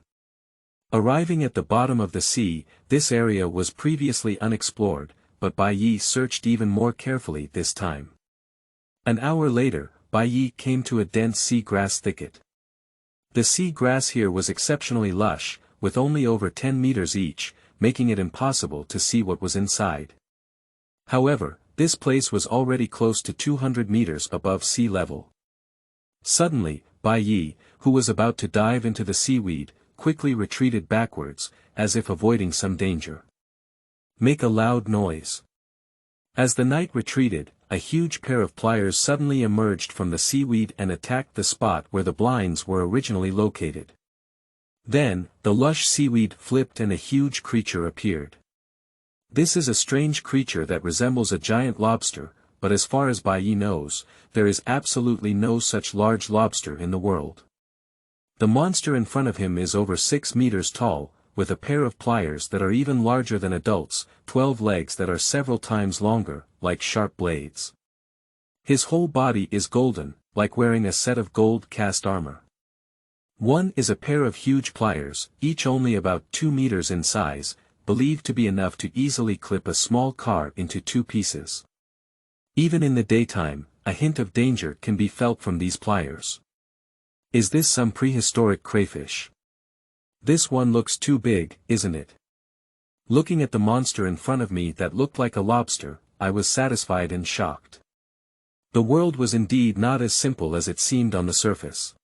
Arriving at the bottom of the sea, this area was previously unexplored, but Bai Yi searched even more carefully this time. An hour later, Bai Yi came to a dense sea grass thicket. The sea grass here was exceptionally lush, with only over 10 meters each, making it impossible to see what was inside. However, this place was already close to 200 meters above sea level. Suddenly, Bai Yi, who was about to dive into the seaweed, quickly retreated backwards, as if avoiding some danger. Make a loud noise. As the knight retreated, a huge pair of pliers suddenly emerged from the seaweed and attacked the spot where the blinds were originally located. Then, the lush seaweed flipped and a huge creature appeared. This is a strange creature that resembles a giant lobster, but as far as Bai Yi knows, there is absolutely no such large lobster in the world. The monster in front of him is over 6 meters tall, with a pair of pliers that are even larger than adults, 12 legs that are several times longer, like sharp blades. His whole body is golden, like wearing a set of gold cast armor. One is a pair of huge pliers, each only about 2 meters in size, believed to be enough to easily clip a small car into 2 pieces. Even in the daytime, a hint of danger can be felt from these pliers. Is this some prehistoric crayfish? This one looks too big, isn't it? Looking at the monster in front of me that looked like a lobster, I was satisfied and shocked. The world was indeed not as simple as it seemed on the surface.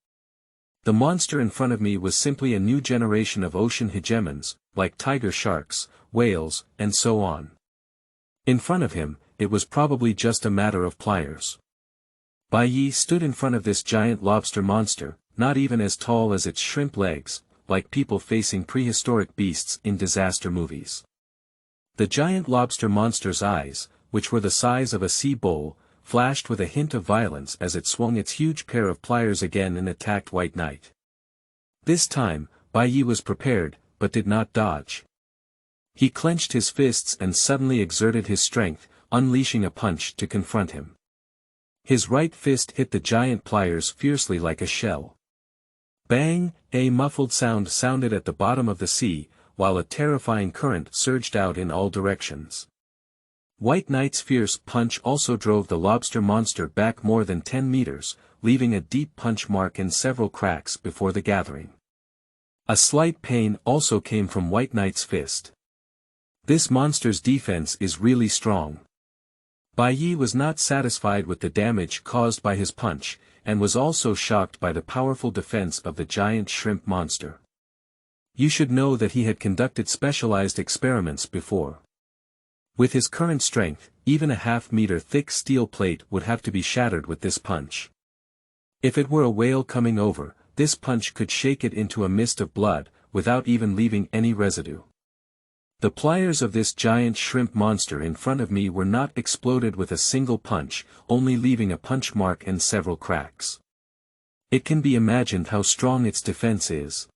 The monster in front of me was simply a new generation of ocean hegemons, like tiger sharks, whales, and so on. In front of him, it was probably just a matter of pliers. Bai Yi stood in front of this giant lobster monster, not even as tall as its shrimp legs, like people facing prehistoric beasts in disaster movies. The giant lobster monster's eyes, which were the size of a sea bowl, flashed with a hint of violence as it swung its huge pair of pliers again and attacked White Knight. This time, Bai Yi was prepared, but did not dodge. He clenched his fists and suddenly exerted his strength, unleashing a punch to confront him. His right fist hit the giant pliers fiercely like a shell. Bang! A muffled sound sounded at the bottom of the sea, while a terrifying current surged out in all directions. White Knight's fierce punch also drove the lobster monster back more than 10 meters, leaving a deep punch mark and several cracks before the gathering. A slight pain also came from White Knight's fist. This monster's defense is really strong. Bai Yi was not satisfied with the damage caused by his punch, and was also shocked by the powerful defense of the giant shrimp monster. You should know that he had conducted specialized experiments before. With his current strength, even a half-meter thick steel plate would have to be shattered with this punch. If it were a whale coming over, this punch could shake it into a mist of blood, without even leaving any residue. The pliers of this giant shrimp monster in front of me were not exploded with a single punch, only leaving a punch mark and several cracks. It can be imagined how strong its defense is.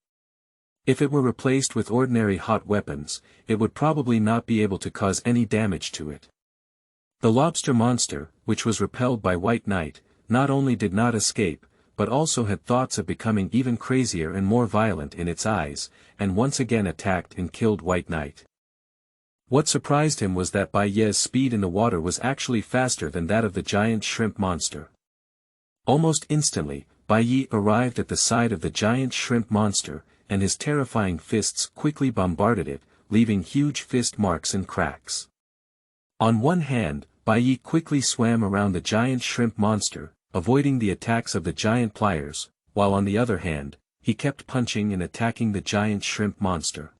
If it were replaced with ordinary hot weapons, it would probably not be able to cause any damage to it. The lobster monster, which was repelled by White Knight, not only did not escape, but also had thoughts of becoming even crazier and more violent in its eyes, and once again attacked and killed White Knight. What surprised him was that Bai Yi's speed in the water was actually faster than that of the giant shrimp monster. Almost instantly, Bai Yi arrived at the side of the giant shrimp monster, and his terrifying fists quickly bombarded it, leaving huge fist marks and cracks. On one hand, Bai Yi quickly swam around the giant shrimp monster, avoiding the attacks of the giant pliers, while on the other hand, he kept punching and attacking the giant shrimp monster.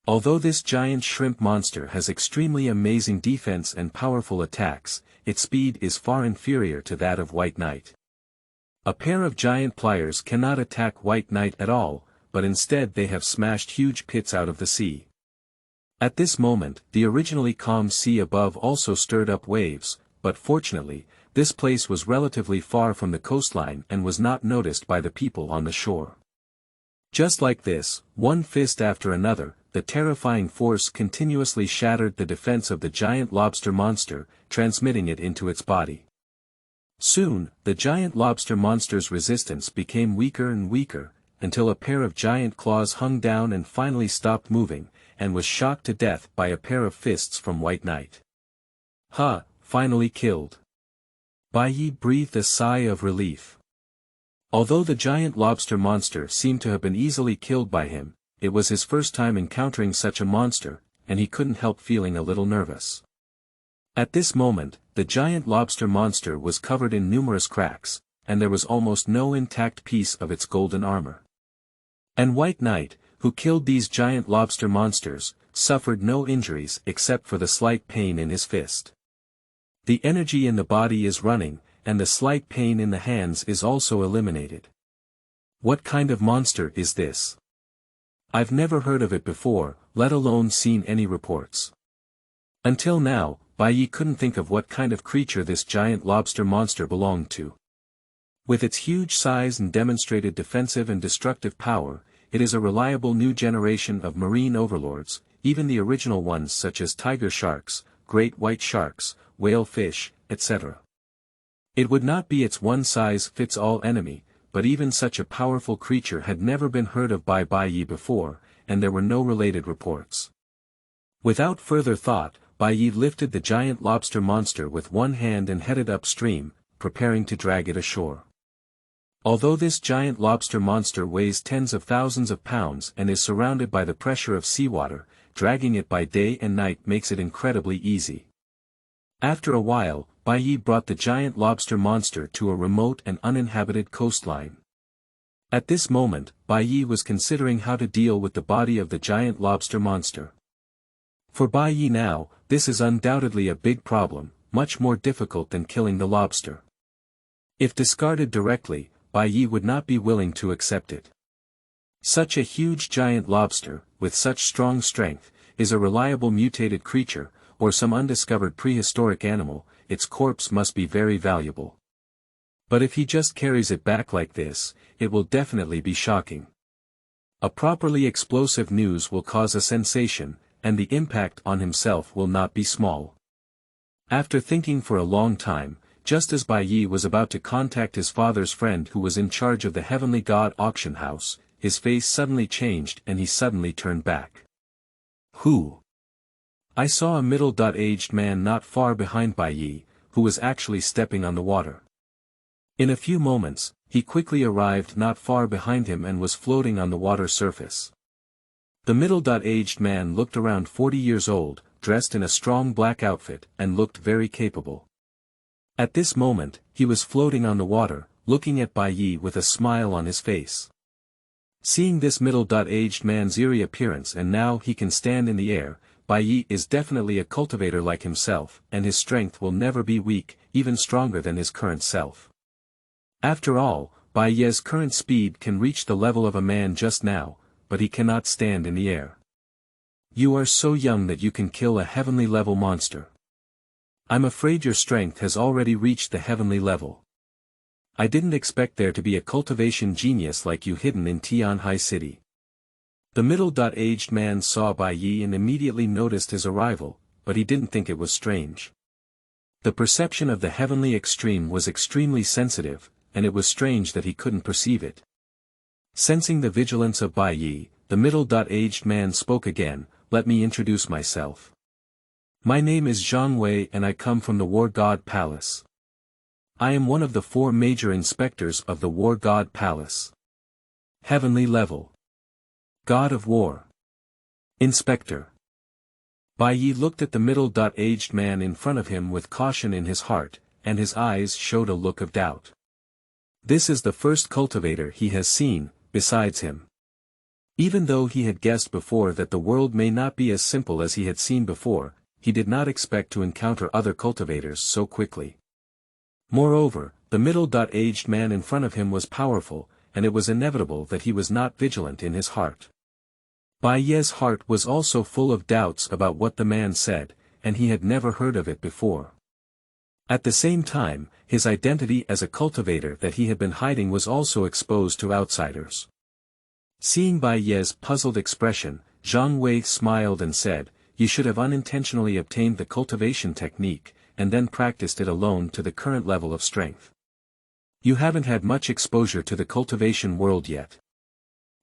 Although this giant shrimp monster has extremely amazing defense and powerful attacks, its speed is far inferior to that of White Knight. A pair of giant pliers cannot attack White Knight at all, but instead they have smashed huge pits out of the sea. At this moment, the originally calm sea above also stirred up waves, but fortunately, this place was relatively far from the coastline and was not noticed by the people on the shore. Just like this, one fist after another, the terrifying force continuously shattered the defense of the giant lobster monster, transmitting it into its body. Soon, the giant lobster monster's resistance became weaker and weaker, until a pair of giant claws hung down and finally stopped moving, and was shocked to death by a pair of fists from White Knight. "Ha, finally killed." Bai Yi breathed a sigh of relief. Although the giant lobster monster seemed to have been easily killed by him, it was his first time encountering such a monster, and he couldn't help feeling a little nervous. At this moment, the giant lobster monster was covered in numerous cracks, and there was almost no intact piece of its golden armor. And White Knight, who killed these giant lobster monsters, suffered no injuries except for the slight pain in his fist. The energy in the body is running, and the slight pain in the hands is also eliminated. What kind of monster is this? I've never heard of it before, let alone seen any reports. Until now, Bai Yi couldn't think of what kind of creature this giant lobster monster belonged to. With its huge size and demonstrated defensive and destructive power, it is a reliable new generation of marine overlords, even the original ones such as tiger sharks, great white sharks, whale fish, etc. It would not be its one-size-fits-all enemy, but even such a powerful creature had never been heard of by Bai Yi before, and there were no related reports. Without further thought, Bai Yi lifted the giant lobster monster with one hand and headed upstream, preparing to drag it ashore. Although this giant lobster monster weighs tens of thousands of pounds and is surrounded by the pressure of seawater, dragging it by day and night makes it incredibly easy. After a while, Bai Yi brought the giant lobster monster to a remote and uninhabited coastline. At this moment, Bai Yi was considering how to deal with the body of the giant lobster monster. For Bai Yi now, this is undoubtedly a big problem, much more difficult than killing the lobster. If discarded directly, Bai Yi would not be willing to accept it. Such a huge giant lobster, with such strong strength, is a reliable mutated creature, or some undiscovered prehistoric animal, its corpse must be very valuable. But if he just carries it back like this, it will definitely be shocking. A properly explosive news will cause a sensation, and the impact on himself will not be small. After thinking for a long time, just as Bai Yi was about to contact his father's friend who was in charge of the Heavenly God auction house, his face suddenly changed and he suddenly turned back. "Who?" I saw a middle-aged man not far behind Bai Yi, who was actually stepping on the water. In a few moments, he quickly arrived not far behind him and was floating on the water surface. The middle-aged man looked around 40 years old, dressed in a strong black outfit, and looked very capable. At this moment, he was floating on the water, looking at Bai Yi with a smile on his face. Seeing this middle-aged man's eerie appearance and now he can stand in the air, Bai Yi is definitely a cultivator like himself, and his strength will never be weak, even stronger than his current self. After all, Bai Yi's current speed can reach the level of a man just now, but he cannot stand in the air. "You are so young that you can kill a heavenly level monster. I'm afraid your strength has already reached the heavenly level. I didn't expect there to be a cultivation genius like you hidden in Tianhai City." The middle-aged man saw Bai Yi and immediately noticed his arrival, but he didn't think it was strange. The perception of the heavenly extreme was extremely sensitive, and it was strange that he couldn't perceive it. Sensing the vigilance of Bai Yi, the middle-aged man spoke again, "Let me introduce myself. My name is Zhang Wei and I come from the War God Palace. I am one of the 4 major inspectors of the War God Palace. Heavenly level. God of War. Inspector." Bai Yi looked at the middle-aged man in front of him with caution in his heart, and his eyes showed a look of doubt. This is the first cultivator he has seen, besides him. Even though he had guessed before that the world may not be as simple as he had seen before, he did not expect to encounter other cultivators so quickly. Moreover, the middle-aged man in front of him was powerful, and it was inevitable that he was not vigilant in his heart. Bai Yi's heart was also full of doubts about what the man said, and he had never heard of it before. At the same time, his identity as a cultivator that he had been hiding was also exposed to outsiders. Seeing Bai Ye's puzzled expression, Zhang Wei smiled and said, "You should have unintentionally obtained the cultivation technique, and then practiced it alone to the current level of strength. You haven't had much exposure to the cultivation world yet.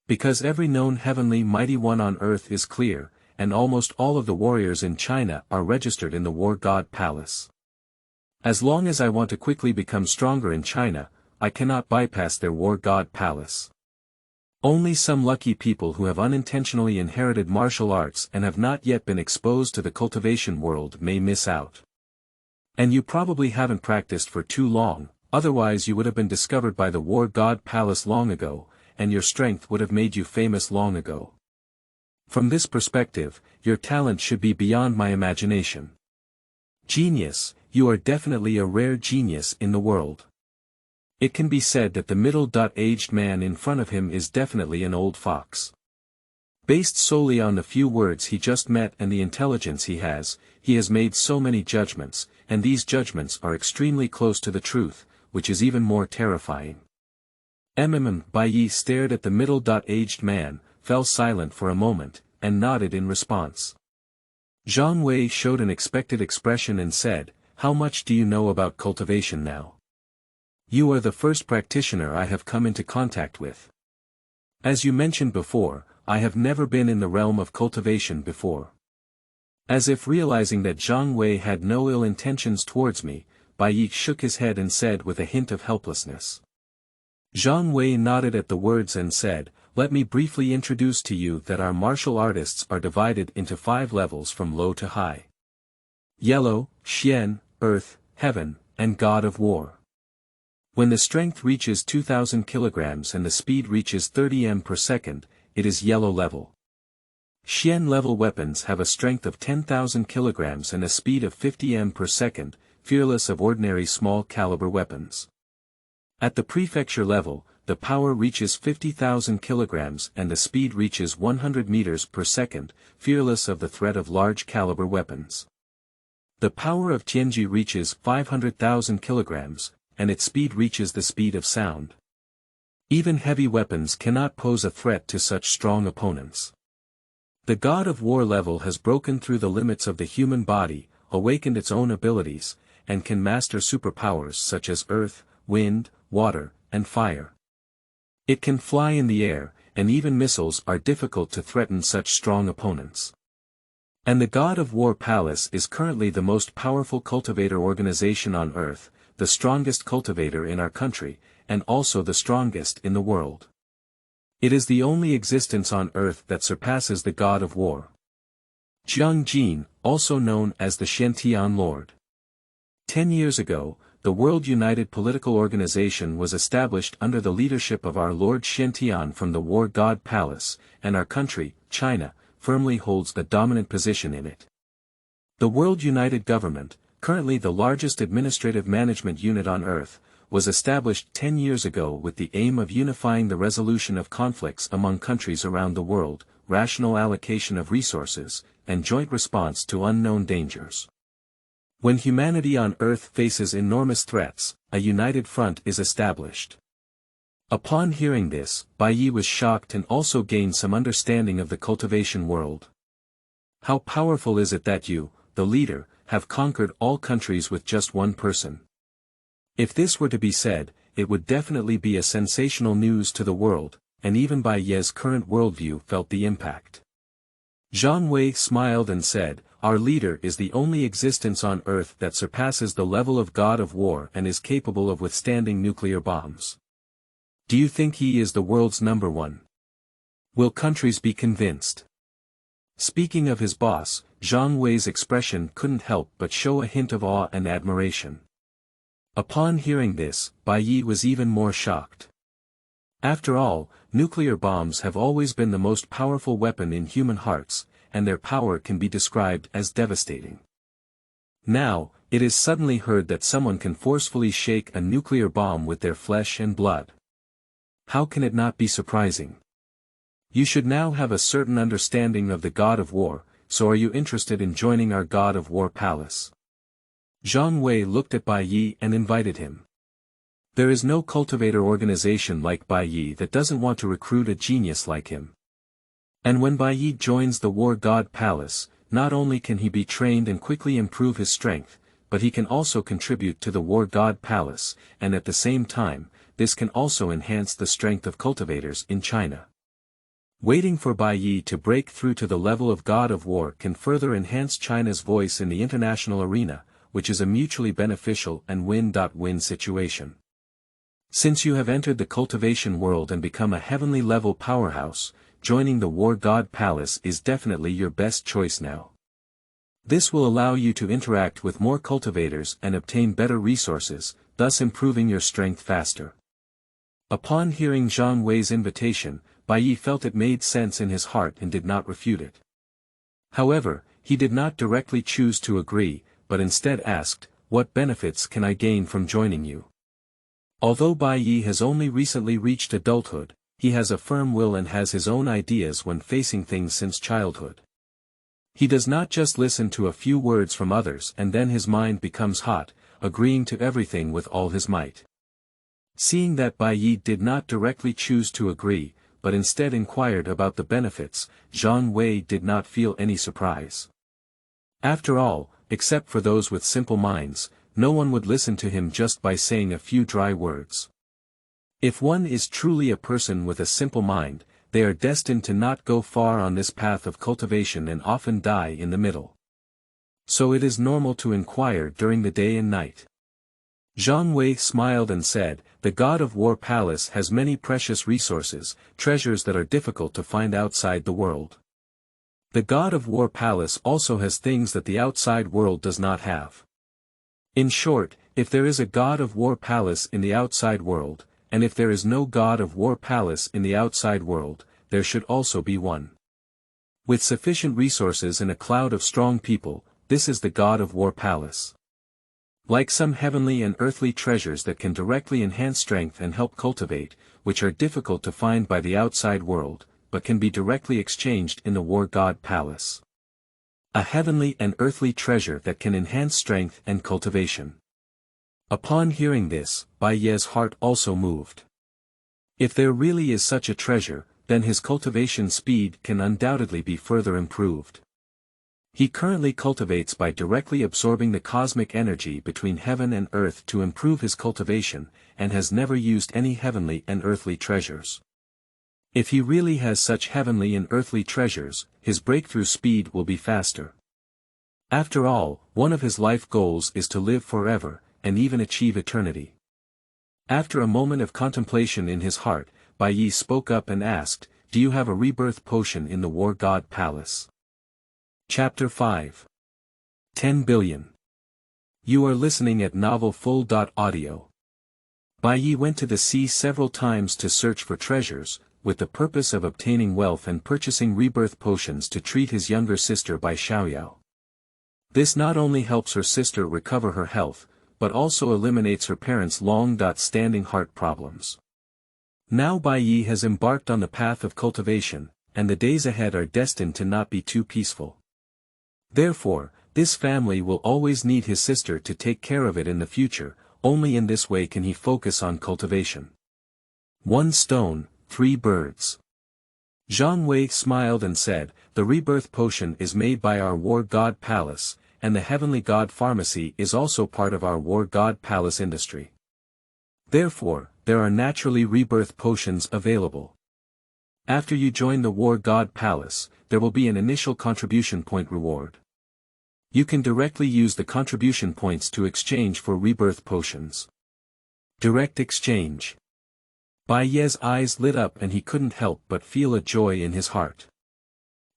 Because every known heavenly mighty one on earth is clear, and almost all of the warriors in China are registered in the War God Palace. As long as I want to quickly become stronger in China, I cannot bypass their War God Palace. Only some lucky people who have unintentionally inherited martial arts and have not yet been exposed to the cultivation world may miss out. And you probably haven't practiced for too long, otherwise you would have been discovered by the War God Palace long ago, and your strength would have made you famous long ago. From this perspective, your talent should be beyond my imagination. Genius, you are definitely a rare genius in the world." It can be said that the middle-aged man in front of him is definitely an old fox. Based solely on the few words he just met and the intelligence he has made so many judgments, and these judgments are extremely close to the truth, which is even more terrifying. Bai Yi stared at the middle-aged man, fell silent for a moment, and nodded in response. Zhang Wei showed an expected expression and said, "How much do you know about cultivation now? You are the first practitioner I have come into contact with. As you mentioned before, I have never been in the realm of cultivation before." As if realizing that Zhang Wei had no ill intentions towards me, Bai Yi shook his head and said with a hint of helplessness. Zhang Wei nodded at the words and said, "Let me briefly introduce to you that our martial artists are divided into 5 levels from low to high. Yellow, Xian, Earth, Heaven, and God of War. When the strength reaches 2,000 kilograms and the speed reaches 30 m per second, it is yellow level. Xian level weapons have a strength of 10,000 kilograms and a speed of 50 m per second, fearless of ordinary small caliber weapons. At the prefecture level, the power reaches 50,000 kilograms and the speed reaches 100 meters per second, fearless of the threat of large caliber weapons. The power of Tianji reaches 500,000 kilograms, and its speed reaches the speed of sound. Even heavy weapons cannot pose a threat to such strong opponents. The God of War level has broken through the limits of the human body, awakened its own abilities, and can master superpowers such as earth, wind, water, and fire. It can fly in the air, and even missiles are difficult to threaten such strong opponents. And the God of War Palace is currently the most powerful cultivator organization on Earth, the strongest cultivator in our country, and also the strongest in the world. It is the only existence on Earth that surpasses the God of War. Jiang Jin, also known as the Shen Lord. 10 years ago, the World United Political Organization was established under the leadership of our Lord Shen from the War God Palace, and our country, China, firmly holds the dominant position in it. The World United Government, currently the largest administrative management unit on Earth, was established 10 years ago with the aim of unifying the resolution of conflicts among countries around the world, rational allocation of resources, and joint response to unknown dangers. When humanity on Earth faces enormous threats, a united front is established. Upon hearing this, Bai Yi was shocked and also gained some understanding of the cultivation world. How powerful is it that you, the leader, have conquered all countries with just one person? If this were to be said, it would definitely be a sensational news to the world, and even Bai Ye's current worldview felt the impact. Zhang Wei smiled and said, "Our leader is the only existence on Earth that surpasses the level of God of War and is capable of withstanding nuclear bombs. Do you think he is the world's number one? Will countries be convinced?" Speaking of his boss, Zhang Wei's expression couldn't help but show a hint of awe and admiration. Upon hearing this, Bai Yi was even more shocked. After all, nuclear bombs have always been the most powerful weapon in human hearts, and their power can be described as devastating. Now, it is suddenly heard that someone can forcefully shake a nuclear bomb with their flesh and blood. How can it not be surprising? You should now have a certain understanding of the God of War, so are you interested in joining our God of War Palace? Zhang Wei looked at Bai Yi and invited him. There is no cultivator organization like Bai Yi that doesn't want to recruit a genius like him. And when Bai Yi joins the War God Palace, not only can he be trained and quickly improve his strength, but he can also contribute to the War God Palace, and at the same time, this can also enhance the strength of cultivators in China. Waiting for Bai Yi to break through to the level of God of War can further enhance China's voice in the international arena, which is a mutually beneficial and win-win situation. Since you have entered the cultivation world and become a heavenly level powerhouse, joining the War God Palace is definitely your best choice now. This will allow you to interact with more cultivators and obtain better resources, thus improving your strength faster. Upon hearing Zhang Wei's invitation, Bai Yi felt it made sense in his heart and did not refute it. However, he did not directly choose to agree, but instead asked, "What benefits can I gain from joining you?" Although Bai Yi has only recently reached adulthood, he has a firm will and has his own ideas when facing things since childhood. He does not just listen to a few words from others and then his mind becomes hot, agreeing to everything with all his might. Seeing that Bai Yi did not directly choose to agree, but instead inquired about the benefits, Zhang Wei did not feel any surprise. After all, except for those with simple minds, no one would listen to him just by saying a few dry words. If one is truly a person with a simple mind, they are destined to not go far on this path of cultivation and often die in the middle. So it is normal to inquire during the day and night. Zhang Wei smiled and said, "The God of War Palace has many precious resources, treasures that are difficult to find outside the world. The God of War Palace also has things that the outside world does not have." In short, if there is a God of War Palace in the outside world, and if there is no God of War Palace in the outside world, there should also be one. With sufficient resources and a cloud of strong people, this is the God of War Palace. Like some heavenly and earthly treasures that can directly enhance strength and help cultivate, which are difficult to find by the outside world, but can be directly exchanged in the War God Palace. A heavenly and earthly treasure that can enhance strength and cultivation. Upon hearing this, Bai Ye's heart also moved. If there really is such a treasure, then his cultivation speed can undoubtedly be further improved. He currently cultivates by directly absorbing the cosmic energy between heaven and earth to improve his cultivation, and has never used any heavenly and earthly treasures. If he really has such heavenly and earthly treasures, his breakthrough speed will be faster. After all, one of his life goals is to live forever, and even achieve eternity. After a moment of contemplation in his heart, Bai Yi spoke up and asked, "Do you have a rebirth potion in the War God Palace?" Chapter 5. 10 billion. You are listening at novelfull.audio. Bai Yi went to the sea several times to search for treasures, with the purpose of obtaining wealth and purchasing rebirth potions to treat his younger sister Bai Xiaoyao. This not only helps her sister recover her health, but also eliminates her parents' long-standing heart problems. Now Bai Yi has embarked on the path of cultivation, and the days ahead are destined to not be too peaceful. Therefore, this family will always need his sister to take care of it in the future, only in this way can he focus on cultivation. One stone, 3 birds. Zhang Wei smiled and said, "The rebirth potion is made by our War God Palace, and the Heavenly God Pharmacy is also part of our War God Palace industry. Therefore, there are naturally rebirth potions available. After you join the War God Palace, there will be an initial contribution point reward. You can directly use the contribution points to exchange for rebirth potions." Direct exchange. Bai Ye's eyes lit up and he couldn't help but feel a joy in his heart.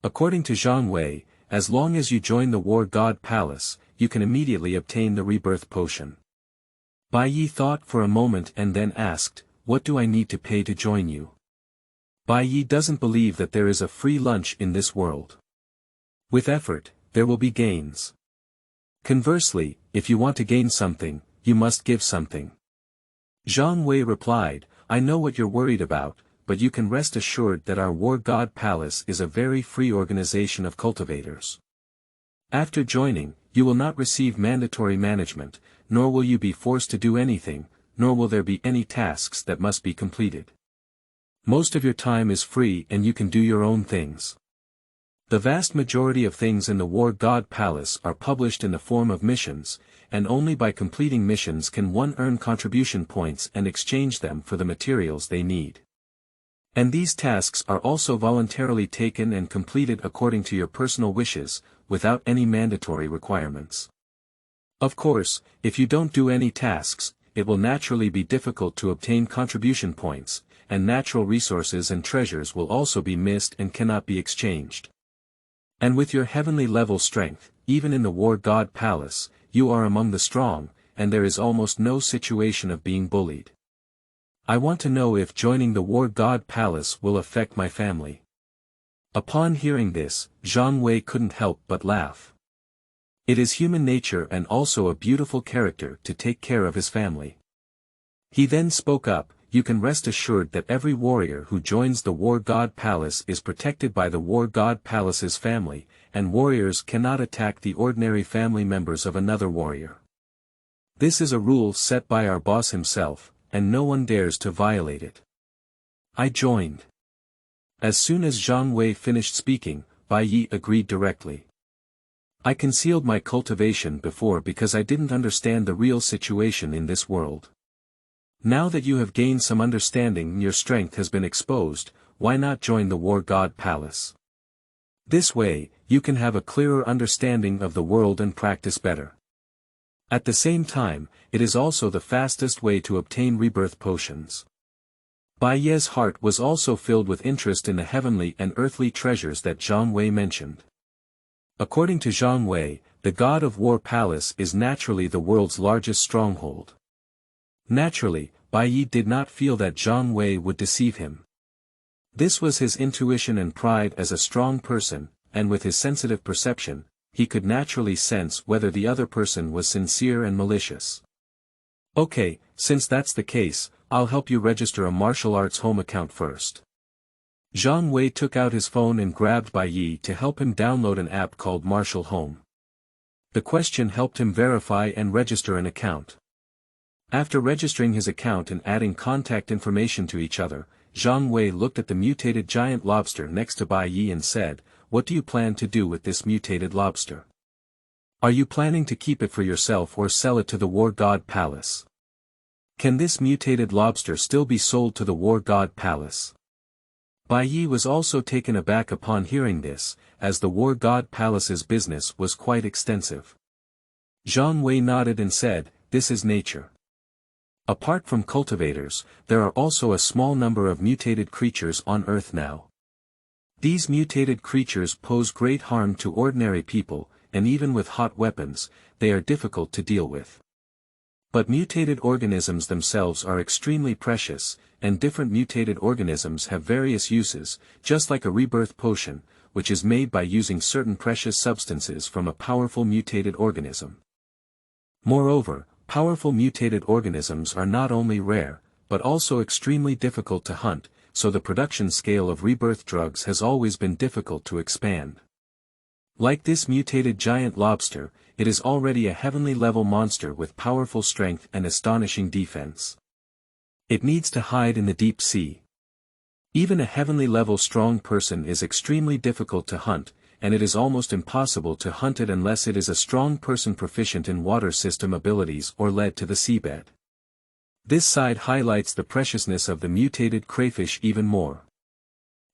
According to Zhang Wei, as long as you join the War God Palace, you can immediately obtain the rebirth potion. Bai Yi thought for a moment and then asked, "What do I need to pay to join you?" Bai Yi doesn't believe that there is a free lunch in this world. With effort, there will be gains. Conversely, if you want to gain something, you must give something. Zhang Wei replied, "I know what you're worried about, but you can rest assured that our War God Palace is a very free organization of cultivators. After joining, You will not receive mandatory management, nor will you be forced to do anything, nor will there be any tasks that must be completed. Most of your time is free and you can do your own things. The vast majority of things in the War God Palace are published in the form of missions, and only by completing missions can one earn contribution points and exchange them for the materials they need. And these tasks are also voluntarily taken and completed according to your personal wishes, without any mandatory requirements. Of course, if you don't do any tasks, it will naturally be difficult to obtain contribution points, and natural resources and treasures will also be missed and cannot be exchanged. And with your heavenly level strength, even in the War God Palace, you are among the strong, and there is almost no situation of being bullied. I want to know if joining the War God Palace will affect my family. Upon hearing this, Zhang Wei couldn't help but laugh. It is human nature and also a beautiful character to take care of his family. He then spoke up, you can rest assured that every warrior who joins the War God Palace is protected by the War God Palace's family, and warriors cannot attack the ordinary family members of another warrior. This is a rule set by our boss himself, and no one dares to violate it. I joined. As soon as Zhang Wei finished speaking, Bai Yi agreed directly. I concealed my cultivation before because I didn't understand the real situation in this world. Now that you have gained some understanding and your strength has been exposed, why not join the War God Palace? This way, you can have a clearer understanding of the world and practice better. At the same time, it is also the fastest way to obtain rebirth potions. Bai Ye's heart was also filled with interest in the heavenly and earthly treasures that Zhang Wei mentioned. According to Zhang Wei, the God of War Palace is naturally the world's largest stronghold. Naturally, Bai Yi did not feel that Zhang Wei would deceive him. This was his intuition and pride as a strong person, and with his sensitive perception, he could naturally sense whether the other person was sincere and malicious. Okay, since that's the case, I'll help you register a martial arts home account first. Zhang Wei took out his phone and grabbed Bai Yi to help him download an app called Martial Home. The question helped him verify and register an account. After registering his account and adding contact information to each other, Zhang Wei looked at the mutated giant lobster next to Bai Yi and said, "What do you plan to do with this mutated lobster? Are you planning to keep it for yourself or sell it to the War God Palace? Can this mutated lobster still be sold to the War God Palace?" Bai Yi was also taken aback upon hearing this, as the War God Palace's business was quite extensive. Zhang Wei nodded and said, "This is nature. Apart from cultivators, there are also a small number of mutated creatures on Earth now. These mutated creatures pose great harm to ordinary people, and even with hot weapons, they are difficult to deal with. But mutated organisms themselves are extremely precious, and different mutated organisms have various uses, just like a rebirth potion, which is made by using certain precious substances from a powerful mutated organism. Moreover, powerful mutated organisms are not only rare, but also extremely difficult to hunt, so the production scale of rebirth drugs has always been difficult to expand. Like this mutated giant lobster, it is already a heavenly level monster with powerful strength and astonishing defense. It needs to hide in the deep sea. Even a heavenly level strong person is extremely difficult to hunt, and it is almost impossible to hunt it unless it is a strong person proficient in water system abilities or led to the seabed. This side highlights the preciousness of the mutated crayfish even more.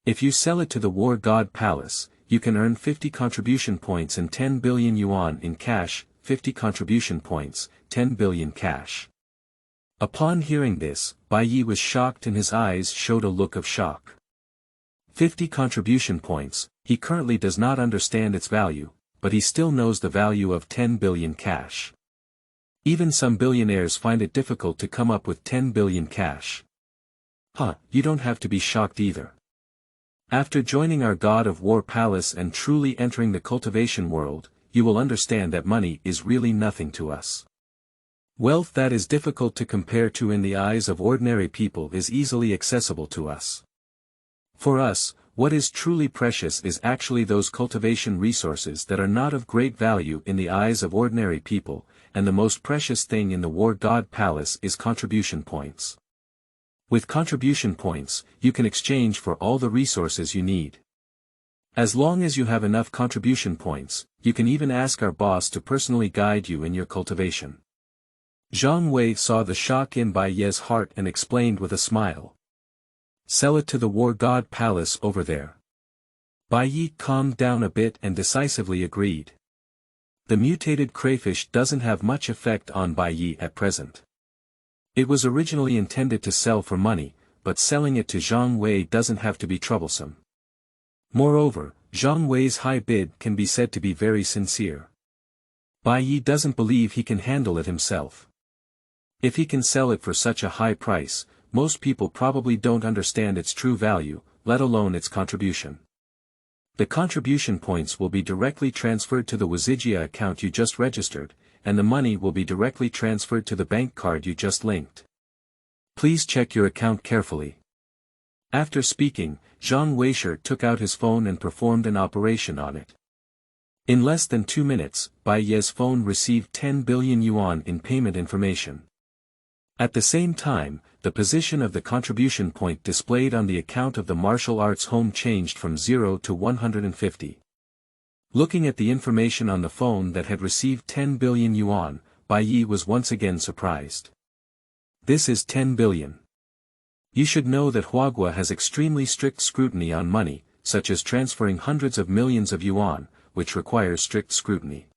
If you sell it to the War God Palace, you can earn 50 contribution points and 10 billion yuan in cash, 50 contribution points, 10 billion cash. Upon hearing this, Bai Yi was shocked and his eyes showed a look of shock. 50 contribution points, he currently does not understand its value, but he still knows the value of 10 billion cash. Even some billionaires find it difficult to come up with 10 billion cash. You don't have to be shocked either. After joining our God of War Palace and truly entering the cultivation world, you will understand that money is really nothing to us. Wealth that is difficult to compare to in the eyes of ordinary people is easily accessible to us. For us, what is truly precious is actually those cultivation resources that are not of great value in the eyes of ordinary people, and the most precious thing in the War God Palace is contribution points. With contribution points, you can exchange for all the resources you need. As long as you have enough contribution points, you can even ask our boss to personally guide you in your cultivation. Zhang Wei saw the shock in Bai Ye's heart and explained with a smile. Sell it to the War God Palace over there. Bai Ye calmed down a bit and decisively agreed. The mutated crayfish doesn't have much effect on Bai Ye at present. It was originally intended to sell for money, but selling it to Zhang Wei doesn't have to be troublesome. Moreover, Zhang Wei's high bid can be said to be very sincere. Bai Ye doesn't believe he can handle it himself. If he can sell it for such a high price, most people probably don't understand its true value, let alone its contribution. The contribution points will be directly transferred to the Wazigia account you just registered, and the money will be directly transferred to the bank card you just linked. Please check your account carefully. After speaking, Zhang Weisher took out his phone and performed an operation on it. In less than 2 minutes, Bai Ye's phone received 10 billion yuan in payment information. At the same time, the position of the contribution point displayed on the account of the martial arts home changed from 0 to 150. Looking at the information on the phone that had received 10 billion yuan, Bai Ye was once again surprised. This is 10 billion. You should know that Huagua has extremely strict scrutiny on money, such as transferring hundreds of millions of yuan, which requires strict scrutiny.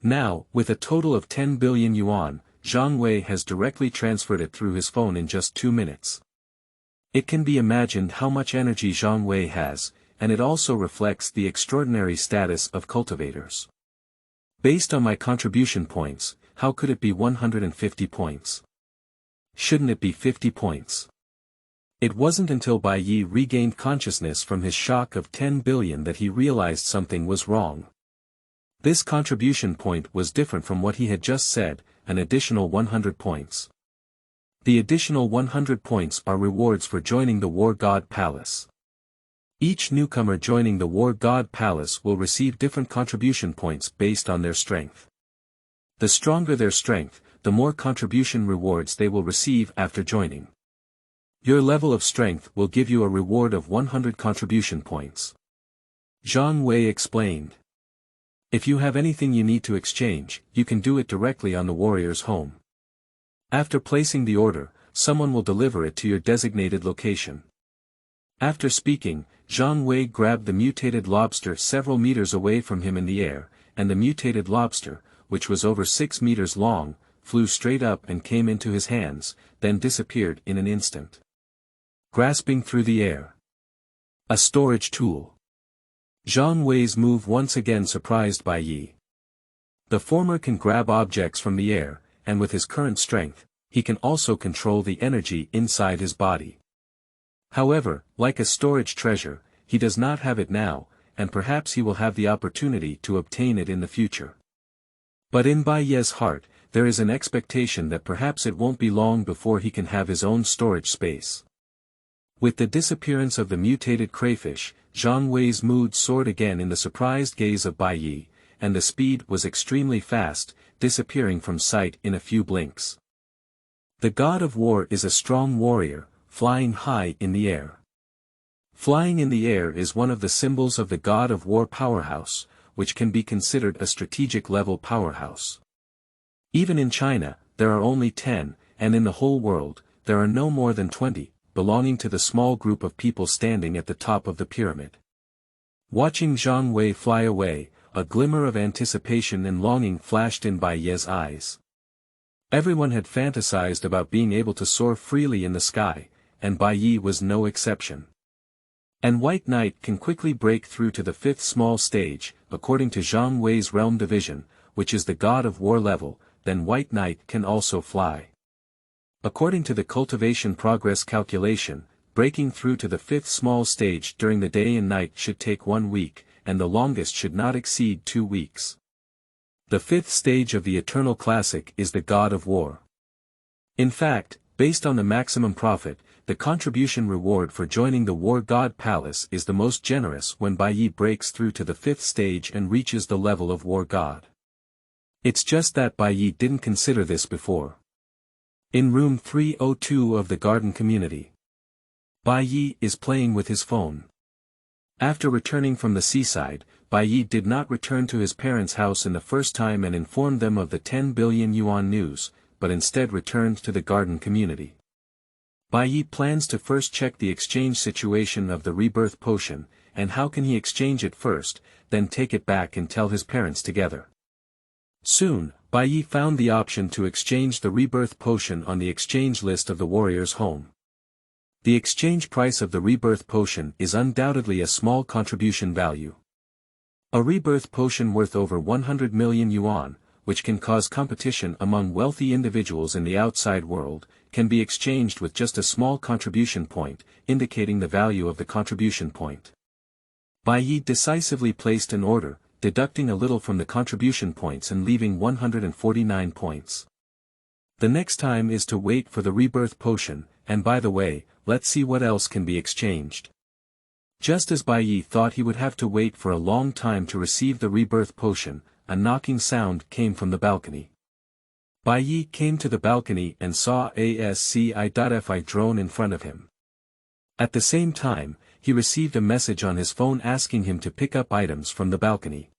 Now, with a total of 10 billion yuan, Zhang Wei has directly transferred it through his phone in just 2 minutes. It can be imagined how much energy Zhang Wei has, and it also reflects the extraordinary status of cultivators. Based on my contribution points, how could it be 150 points? Shouldn't it be 50 points? It wasn't until Bai Ye regained consciousness from his shock of 10 billion that he realized something was wrong. This contribution point was different from what he had just said, an additional 100 points. The additional 100 points are rewards for joining the War God Palace. Each newcomer joining the War God Palace will receive different contribution points based on their strength. The stronger their strength, the more contribution rewards they will receive after joining. Your level of strength will give you a reward of 100 contribution points. Zhang Wei explained. If you have anything you need to exchange, you can do it directly on the warrior's home. After placing the order, someone will deliver it to your designated location. After speaking, Zhang Wei grabbed the mutated lobster several meters away from him in the air, and the mutated lobster, which was over 6 meters long, flew straight up and came into his hands, then disappeared in an instant. Grasping through the air. A storage tool. Zhang Wei's move once again surprised Bai Ye. The former can grab objects from the air, and with his current strength, he can also control the energy inside his body. However, like a storage treasure, he does not have it now, and perhaps he will have the opportunity to obtain it in the future. But in Bai Ye's heart, there is an expectation that perhaps it won't be long before he can have his own storage space. With the disappearance of the mutated crayfish, Zhang Wei's mood soared again in the surprised gaze of Bai Ye, and the speed was extremely fast, disappearing from sight in a few blinks. The god of war is a strong warrior, flying high in the air. Flying in the air is one of the symbols of the god of war powerhouse, which can be considered a strategic level powerhouse. Even in China, there are only 10, and in the whole world, there are no more than 20. Belonging to the small group of people standing at the top of the pyramid. Watching Zhang Wei fly away, a glimmer of anticipation and longing flashed in Bai Ye's eyes. Everyone had fantasized about being able to soar freely in the sky, and Bai Ye was no exception. And White Knight can quickly break through to the 5th small stage, according to Zhang Wei's realm division, which is the god of war level, then White Knight can also fly. According to the cultivation progress calculation, breaking through to the 5th small stage during the day and night should take 1 week, and the longest should not exceed 2 weeks. The 5th stage of the Eternal Classic is the God of War. In fact, based on the maximum profit, the contribution reward for joining the War God Palace is the most generous when Bai Yi breaks through to the 5th stage and reaches the level of War God. It's just that Bai Yi didn't consider this before. In room 302 of the garden community, Bai Yi is playing with his phone. After returning from the seaside, Bai Yi did not return to his parents' house in the first time and inform them of the 10 billion yuan news, but instead returned to the garden community. Bai Yi plans to first check the exchange situation of the rebirth potion, and how can he exchange it first, then take it back and tell his parents together. Soon, Bai Yi found the option to exchange the rebirth potion on the exchange list of the warrior's home. The exchange price of the rebirth potion is undoubtedly a small contribution value. A rebirth potion worth over 100 million yuan, which can cause competition among wealthy individuals in the outside world, can be exchanged with just a small contribution point, indicating the value of the contribution point. Bai Yi decisively placed an order, deducting a little from the contribution points and leaving 149 points. The next time is to wait for the rebirth potion, and by the way, let's see what else can be exchanged. Just as Bai Yi thought he would have to wait for a long time to receive the rebirth potion, a knocking sound came from the balcony. Bai Yi came to the balcony and saw a seaside drone in front of him. At the same time, he received a message on his phone asking him to pick up items from the balcony.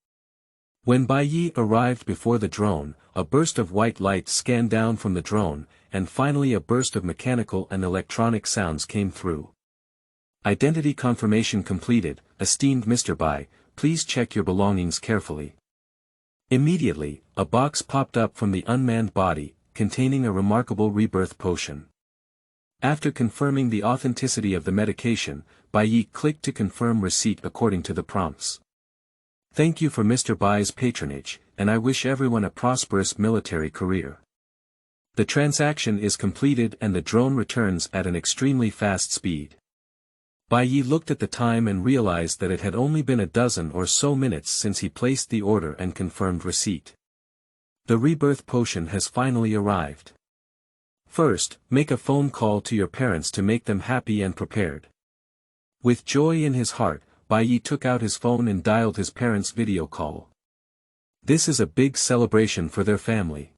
When Bai Yi arrived before the drone, a burst of white light scanned down from the drone, and finally a burst of mechanical and electronic sounds came through. Identity confirmation completed. Esteemed Mr. Bai, please check your belongings carefully. Immediately, a box popped up from the unmanned body, containing a remarkable rebirth potion. After confirming the authenticity of the medication, Bai Yi clicked to confirm receipt according to the prompts. Thank you for Mr. Bai's patronage, and I wish everyone a prosperous military career. The transaction is completed and the drone returns at an extremely fast speed. Bai Yi looked at the time and realized that it had only been a dozen or so minutes since he placed the order and confirmed receipt. The rebirth potion has finally arrived. First, make a phone call to your parents to make them happy and prepared. With joy in his heart, Bai Yi took out his phone and dialed his parents' video call. This is a big celebration for their family.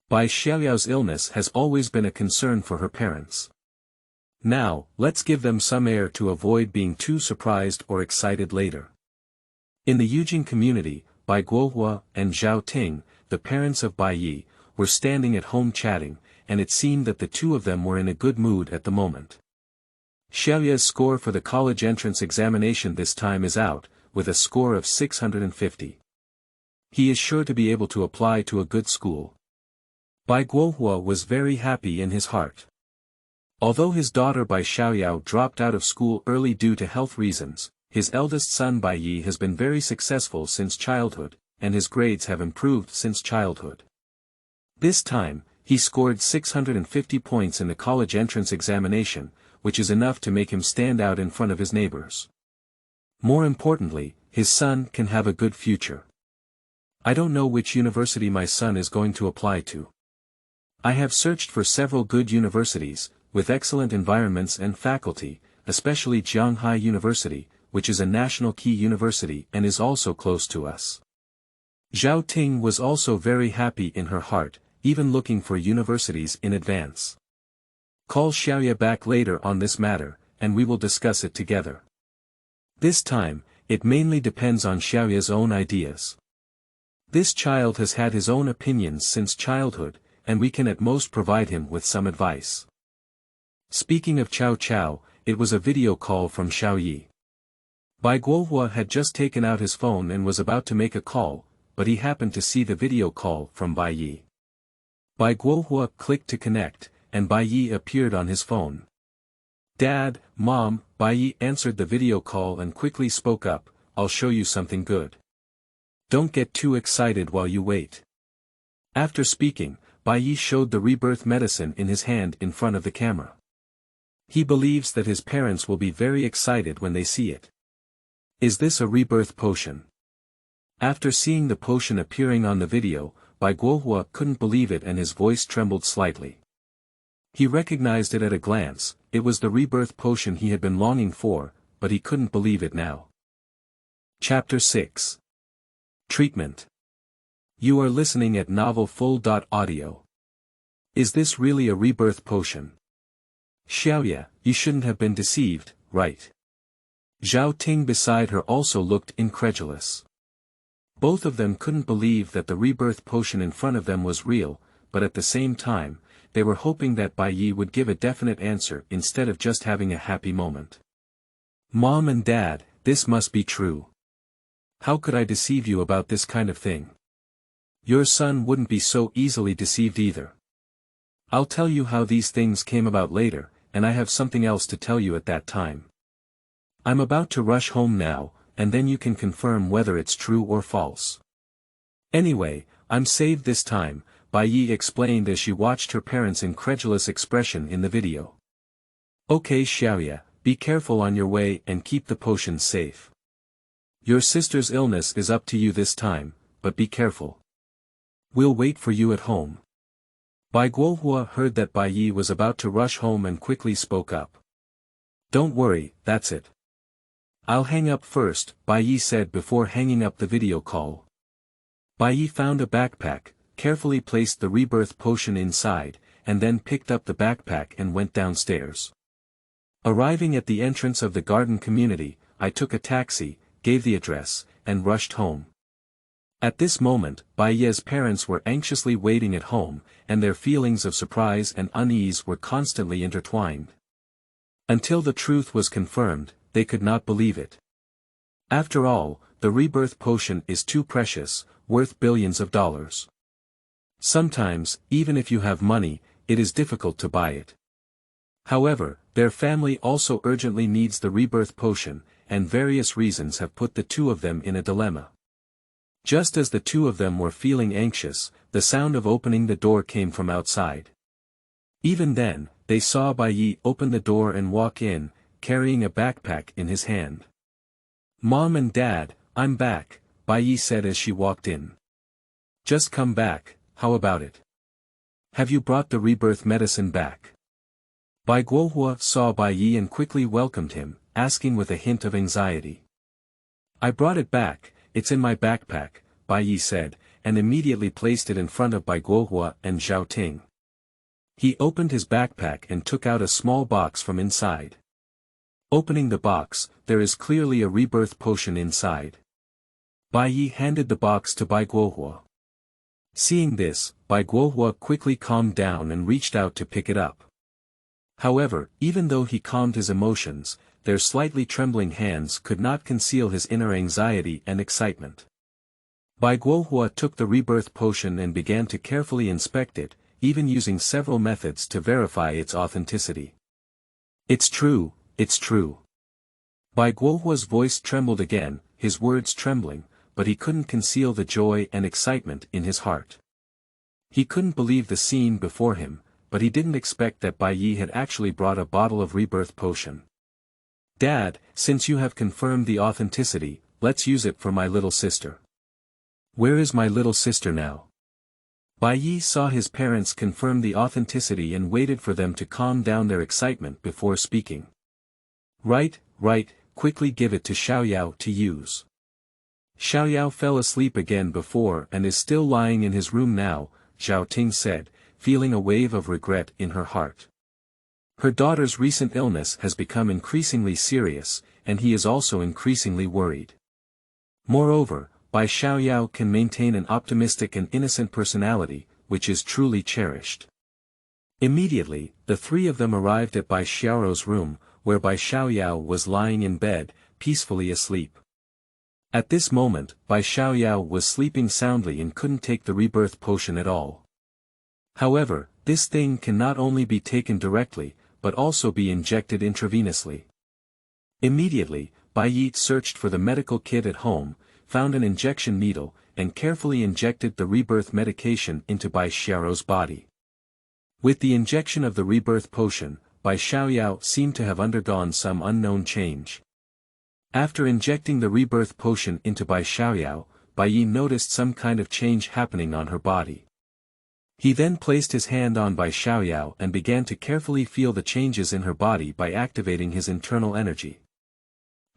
Bai Xiaoyao's illness has always been a concern for her parents. Now, let's give them some air to avoid being too surprised or excited later. In the Yujing community, Bai Guohua and Zhao Ting, the parents of Bai Yi, were standing at home chatting, and it seemed that the two of them were in a good mood at the moment. Xiaoya's score for the college entrance examination this time is out, with a score of 650. He is sure to be able to apply to a good school. Bai Guohua was very happy in his heart. Although his daughter Bai Xiaoyao dropped out of school early due to health reasons, his eldest son Bai Yi has been very successful since childhood, and his grades have improved since childhood. This time, he scored 650 points in the college entrance examination, which is enough to make him stand out in front of his neighbors. More importantly, his son can have a good future. I don't know which university my son is going to apply to. I have searched for several good universities, with excellent environments and faculty, especially Jianghai University, which is a national key university and is also close to us. Zhao Ting was also very happy in her heart, even looking for universities in advance. Call Xiaoya back later on this matter, and we will discuss it together. This time, it mainly depends on Xiaoya's own ideas. This child has had his own opinions since childhood, and we can at most provide him with some advice. Speaking of Chao Chao, it was a video call from Xiao Yi. Bai Guohua had just taken out his phone and was about to make a call, but he happened to see the video call from Bai Yi. Bai Guohua clicked to connect, and Bai Yi appeared on his phone. Dad, Mom, Bai Yi answered the video call and quickly spoke up, I'll show you something good. Don't get too excited while you wait. After speaking, Bai Yi showed the rebirth medicine in his hand in front of the camera. He believes that his parents will be very excited when they see it. Is this a rebirth potion? After seeing the potion appearing on the video, Bai Guohua couldn't believe it and his voice trembled slightly. He recognized it at a glance, it was the rebirth potion he had been longing for, but he couldn't believe it now. Chapter 6. Treatment. You are listening at novelfull.audio. Is this really a rebirth potion? Xiaoya, you shouldn't have been deceived, right? Zhao Ting beside her also looked incredulous. Both of them couldn't believe that the rebirth potion in front of them was real, but at the same time, they were hoping that Bai Yi would give a definite answer instead of just having a happy moment. Mom and Dad, this must be true. How could I deceive you about this kind of thing? Your son wouldn't be so easily deceived either. I'll tell you how these things came about later, and I have something else to tell you at that time. I'm about to rush home now, and then you can confirm whether it's true or false. Anyway, I'm saved this time, Bai Yi explained as she watched her parents' incredulous expression in the video. Okay Xiaoya, be careful on your way and keep the potions safe. Your sister's illness is up to you this time, but be careful. We'll wait for you at home. Bai Guohua heard that Bai Yi was about to rush home and quickly spoke up. Don't worry, that's it. I'll hang up first, Bai Yi said before hanging up the video call. Bai Yi found a backpack, carefully placed the rebirth potion inside, and then picked up the backpack and went downstairs. Arriving at the entrance of the garden community, I took a taxi, gave the address, and rushed home. At this moment, Bai Ye's parents were anxiously waiting at home, and their feelings of surprise and unease were constantly intertwined. Until the truth was confirmed, they could not believe it. After all, the rebirth potion is too precious, worth billions of dollars. Sometimes, even if you have money, it is difficult to buy it. However, their family also urgently needs the rebirth potion, and various reasons have put the two of them in a dilemma. Just as the two of them were feeling anxious, the sound of opening the door came from outside. Even then, they saw Bai Yi open the door and walk in, carrying a backpack in his hand. Mom and Dad, I'm back, Bai Yi said as she walked in. Just come back, how about it? Have you brought the rebirth medicine back? Bai Guohua saw Bai Yi and quickly welcomed him, asking with a hint of anxiety. I brought it back, it's in my backpack, Bai Yi said, and immediately placed it in front of Bai Guohua and Zhao Ting. He opened his backpack and took out a small box from inside. Opening the box, there is clearly a rebirth potion inside. Bai Yi handed the box to Bai Guohua. Seeing this, Bai Guohua quickly calmed down and reached out to pick it up. However, even though he calmed his emotions, their slightly trembling hands could not conceal his inner anxiety and excitement. Bai Guohua took the rebirth potion and began to carefully inspect it, even using several methods to verify its authenticity. It's true, it's true. Bai Guohua's voice trembled again, his words trembling, but he couldn't conceal the joy and excitement in his heart. He couldn't believe the scene before him, but he didn't expect that Bai Yi had actually brought a bottle of rebirth potion. Dad, since you have confirmed the authenticity, let's use it for my little sister. Where is my little sister now? Bai Yi saw his parents confirm the authenticity and waited for them to calm down their excitement before speaking. Right, quickly give it to Xiaoyao to use. Xiaoyao fell asleep again before and is still lying in his room now, Zhao Ting said, feeling a wave of regret in her heart. Her daughter's recent illness has become increasingly serious, and he is also increasingly worried. Moreover, Bai Xiaoyao can maintain an optimistic and innocent personality, which is truly cherished. Immediately, the three of them arrived at Bai Xiaorou's room, where Bai Xiaoyao was lying in bed, peacefully asleep. At this moment, Bai Xiaoyao was sleeping soundly and couldn't take the rebirth potion at all. However, this thing can not only be taken directly, but also be injected intravenously. Immediately, Bai Yi searched for the medical kit at home, found an injection needle, and carefully injected the rebirth medication into Bai Xiaorou's body. With the injection of the rebirth potion, Bai Xiaoyao seemed to have undergone some unknown change. After injecting the rebirth potion into Bai Xiaoyao, Bai Yi noticed some kind of change happening on her body. He then placed his hand on Bai Xiaoyao and began to carefully feel the changes in her body by activating his internal energy.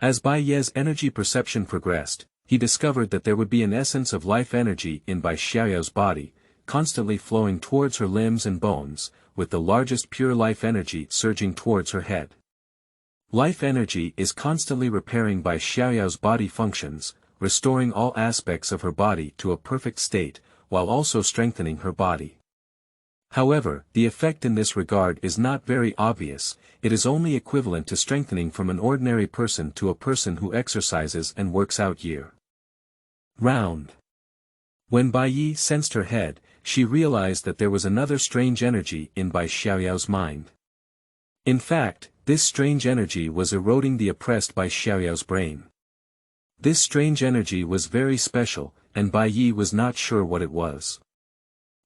As Bai Ye's energy perception progressed, he discovered that there would be an essence of life energy in Bai Xiaoyao's body, constantly flowing towards her limbs and bones, with the largest pure life energy surging towards her head. Life energy is constantly repairing Bai Xiaoyao's body functions, restoring all aspects of her body to a perfect state, while also strengthening her body. However, the effect in this regard is not very obvious. It is only equivalent to strengthening from an ordinary person to a person who exercises and works out year-round. When Bai Yi sensed her head, she realized that there was another strange energy in Bai Xiaoyao's mind. In fact, this strange energy was eroding the oppressed Bai Xiaoyao's brain. This strange energy was very special, and Bai Yi was not sure what it was.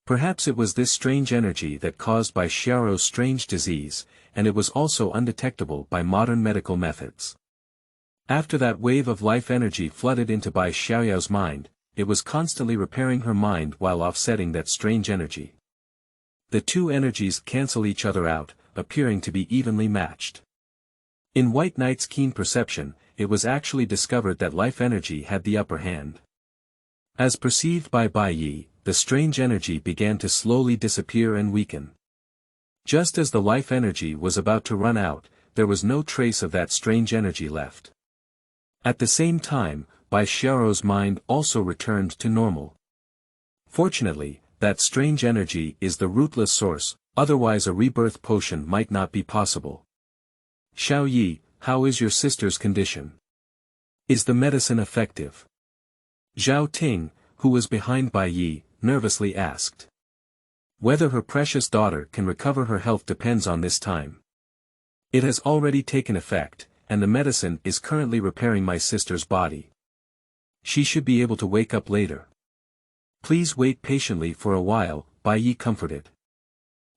Perhaps it was this strange energy that caused Bai Xiaoyao's strange disease, and it was also undetectable by modern medical methods. After that wave of life energy flooded into Bai Xiaoyao's mind, it was constantly repairing her mind while offsetting that strange energy. The two energies cancel each other out, appearing to be evenly matched. In White Knight's keen perception, it was actually discovered that life energy had the upper hand. As perceived by Bai Yi, the strange energy began to slowly disappear and weaken. Just as the life energy was about to run out, there was no trace of that strange energy left. At the same time, Bai Xiaoyao's mind also returned to normal. Fortunately, that strange energy is the rootless source, otherwise a rebirth potion might not be possible. Xiao Yi, how is your sister's condition? Is the medicine effective? Zhao Ting, who was behind Bai Yi, nervously asked. Whether her precious daughter can recover her health depends on this time. It has already taken effect, and the medicine is currently repairing my sister's body. She should be able to wake up later. Please wait patiently for a while, Bai Yi comforted.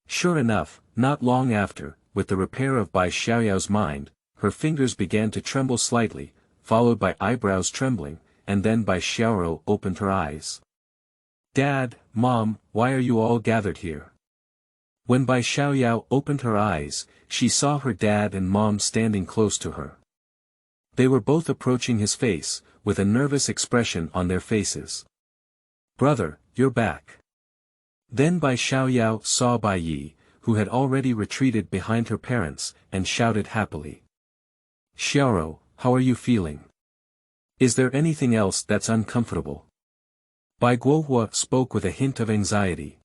Sure enough, not long after, with the repair of Bai Xiaoyao's mind, her fingers began to tremble slightly, followed by eyebrows trembling, and then Bai Xiaoyao opened her eyes. Dad, Mom, why are you all gathered here? When Bai Xiaoyao opened her eyes, she saw her dad and mom standing close to her. They were both approaching his face, with a nervous expression on their faces. Brother, you're back. Then Bai Xiaoyao saw Bai Yi, who had already retreated behind her parents, and shouted happily. Xiaoro, how are you feeling? Is there anything else that's uncomfortable? Bai Guohua spoke with a hint of anxiety.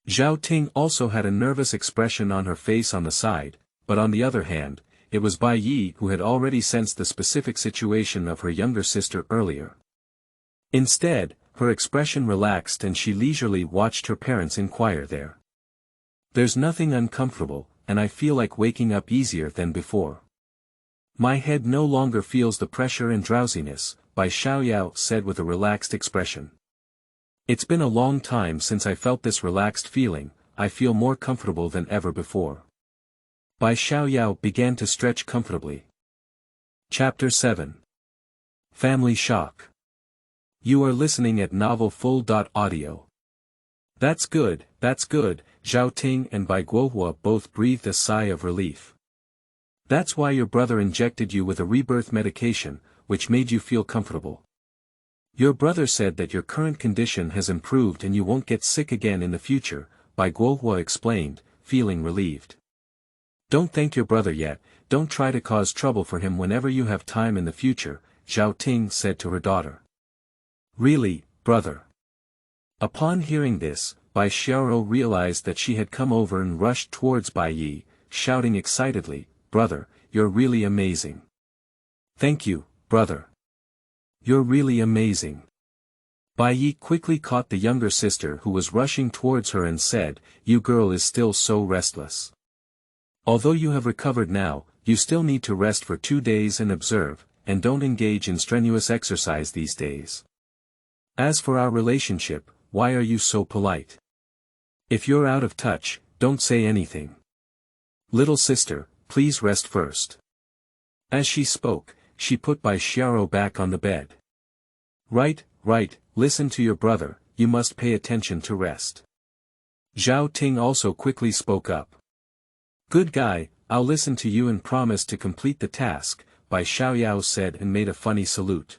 Zhao Ting also had a nervous expression on her face on the side, but on the other hand, it was Bai Yi who had already sensed the specific situation of her younger sister earlier. Instead, her expression relaxed and she leisurely watched her parents inquire there. There's nothing uncomfortable, and I feel like waking up easier than before. My head no longer feels the pressure and drowsiness, Bai Xiaoyao said with a relaxed expression. It's been a long time since I felt this relaxed feeling, I feel more comfortable than ever before. Bai Xiaoyao began to stretch comfortably. Chapter 7. Family Shock. You are listening at novelfull.audio. That's good, Zhao Ting and Bai Guohua both breathed a sigh of relief. That's why your brother injected you with a rebirth medication, which made you feel comfortable. Your brother said that your current condition has improved and you won't get sick again in the future, Bai Guohua explained, feeling relieved. Don't thank your brother yet, don't try to cause trouble for him whenever you have time in the future, Zhao Ting said to her daughter. Really, brother? Upon hearing this, Bai Xiaoyao realized that she had come over and rushed towards Bai Yi, shouting excitedly, Brother, you're really amazing. Thank you, brother. You're really amazing. Bai Yi quickly caught the younger sister who was rushing towards her and said, You girl is still so restless. Although you have recovered now, you still need to rest for 2 days and observe, and don't engage in strenuous exercise these days. As for our relationship, why are you so polite? If you're out of touch, don't say anything. Little sister, please rest first. As she spoke, she put Bai Xiaoyao back on the bed. Right, listen to your brother, you must pay attention to rest. Zhao Ting also quickly spoke up. Good guy, I'll listen to you and promise to complete the task, Bai Xiaoyao said and made a funny salute.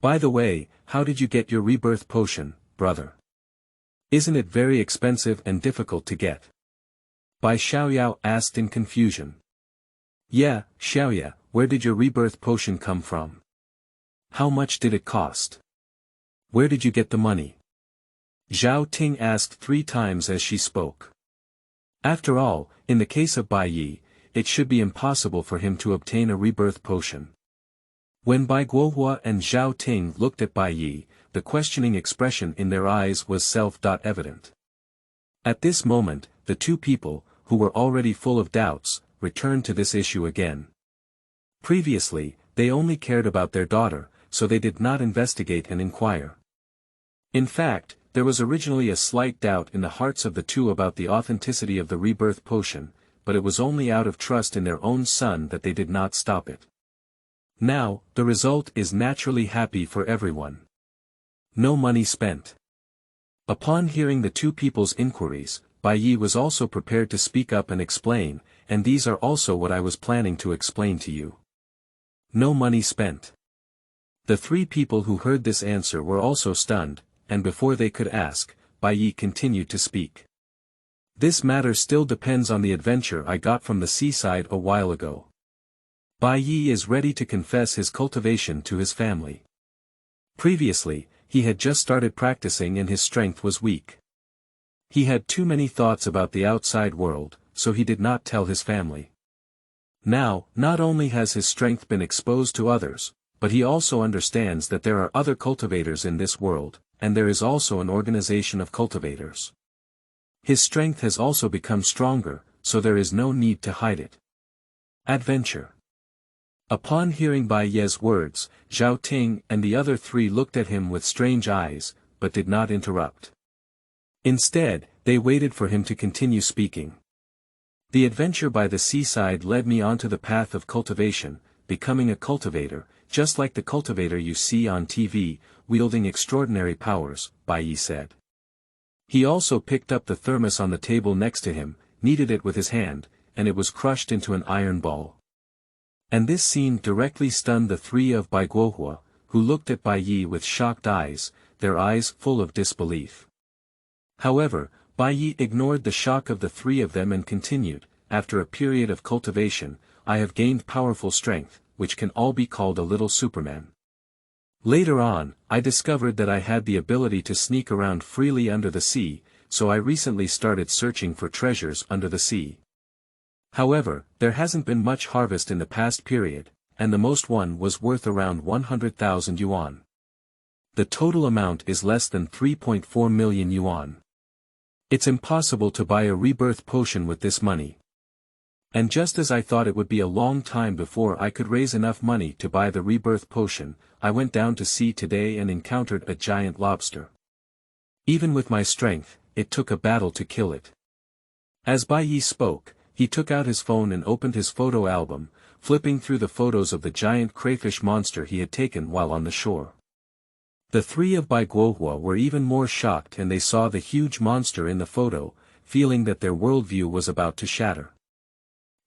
By the way, how did you get your rebirth potion, brother? Isn't it very expensive and difficult to get? Bai Xiaoyao asked in confusion. Yeah, Xiaoya, where did your rebirth potion come from? How much did it cost? Where did you get the money? Zhao Ting asked 3 times as she spoke. After all, in the case of Bai Yi, it should be impossible for him to obtain a rebirth potion. When Bai Guohua and Zhao Ting looked at Bai Yi, the questioning expression in their eyes was self-evident. At this moment, the 2 people, who were already full of doubts, returned to this issue again. Previously, they only cared about their daughter, so they did not investigate and inquire. In fact, there was originally a slight doubt in the hearts of the 2 about the authenticity of the rebirth potion, but it was only out of trust in their own son that they did not stop it. Now, the result is naturally happy for everyone. No money spent. Upon hearing the 2 people's inquiries, Bai Yi was also prepared to speak up and explain, and these are also what I was planning to explain to you. No money spent. The 3 people who heard this answer were also stunned, and before they could ask, Bai Yi continued to speak. This matter still depends on the adventure I got from the seaside a while ago. Bai Yi is ready to confess his cultivation to his family. Previously, he had just started practicing and his strength was weak. He had too many thoughts about the outside world, so he did not tell his family. Now, not only has his strength been exposed to others, but he also understands that there are other cultivators in this world, and there is also an organization of cultivators. His strength has also become stronger, so there is no need to hide it. Adventure. Upon hearing Bai Ye's words, Zhao Ting and the other 3 looked at him with strange eyes, but did not interrupt. Instead, they waited for him to continue speaking. The adventure by the seaside led me onto the path of cultivation, becoming a cultivator, just like the cultivator you see on TV, wielding extraordinary powers, Bai Yi said. He also picked up the thermos on the table next to him, kneaded it with his hand, and it was crushed into an iron ball. And this scene directly stunned the 3 of Bai Guohua, who looked at Bai Yi with shocked eyes, their eyes full of disbelief. However, Bai Yi ignored the shock of the 3 of them and continued, after a period of cultivation, I have gained powerful strength, which can all be called a little Superman. Later on, I discovered that I had the ability to sneak around freely under the sea, so I recently started searching for treasures under the sea. However, there hasn't been much harvest in the past period, and the most one was worth around 100,000 yuan. The total amount is less than 3.4 million yuan. It's impossible to buy a rebirth potion with this money. And just as I thought it would be a long time before I could raise enough money to buy the rebirth potion, I went down to sea today and encountered a giant lobster. Even with my strength, it took a battle to kill it. As Bai Yi spoke, he took out his phone and opened his photo album, flipping through the photos of the giant crayfish monster he had taken while on the shore. The 3 of Bai Guohua were even more shocked and they saw the huge monster in the photo, feeling that their worldview was about to shatter.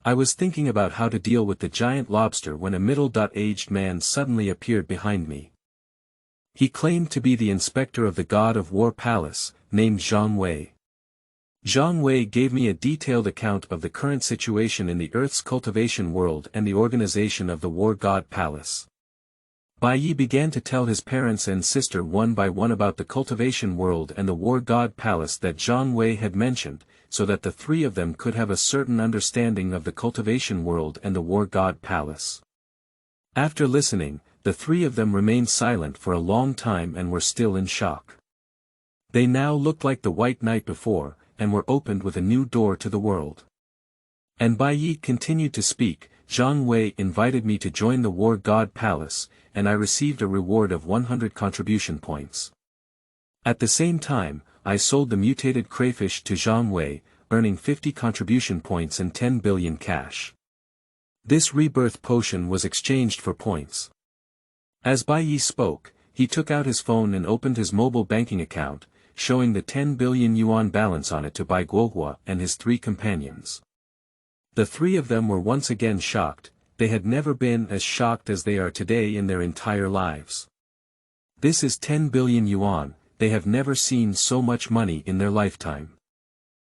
I was thinking about how to deal with the giant lobster when a middle-aged man suddenly appeared behind me. He claimed to be the inspector of the God of War Palace, named Zhang Wei. Zhang Wei gave me a detailed account of the current situation in the Earth's cultivation world and the organization of the War God Palace. Bai Yi began to tell his parents and sister one by one about the cultivation world and the War God Palace that Zhang Wei had mentioned, so that the 3 of them could have a certain understanding of the cultivation world and the War God Palace. After listening, the 3 of them remained silent for a long time and were still in shock. They now looked like the White Knight before, and were opened with a new door to the world. And Bai Yi continued to speak, Zhang Wei invited me to join the War God Palace, and I received a reward of 100 contribution points. At the same time, I sold the mutated crayfish to Zhang Wei, earning 50 contribution points and 10 billion cash. This rebirth potion was exchanged for points. As Bai Yi spoke, he took out his phone and opened his mobile banking account, showing the 10 billion yuan balance on it to Bai Guohua and his 3 companions. The 3 of them were once again shocked. They had never been as shocked as they are today in their entire lives. This is 10 billion yuan, they have never seen so much money in their lifetime.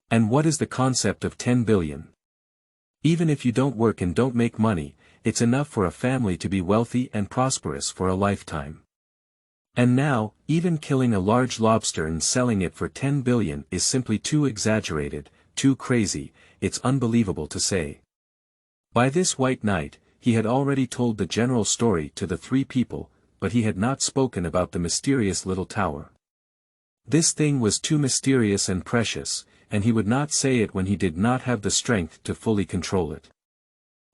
And what is the concept of 10 billion? Even if you don't work and don't make money, it's enough for a family to be wealthy and prosperous for a lifetime. And now, even killing a large lobster and selling it for 10 billion is simply too exaggerated, too crazy, it's unbelievable to say. By this white night, he had already told the general story to the 3 people, but he had not spoken about the mysterious little tower. This thing was too mysterious and precious, and he would not say it when he did not have the strength to fully control it.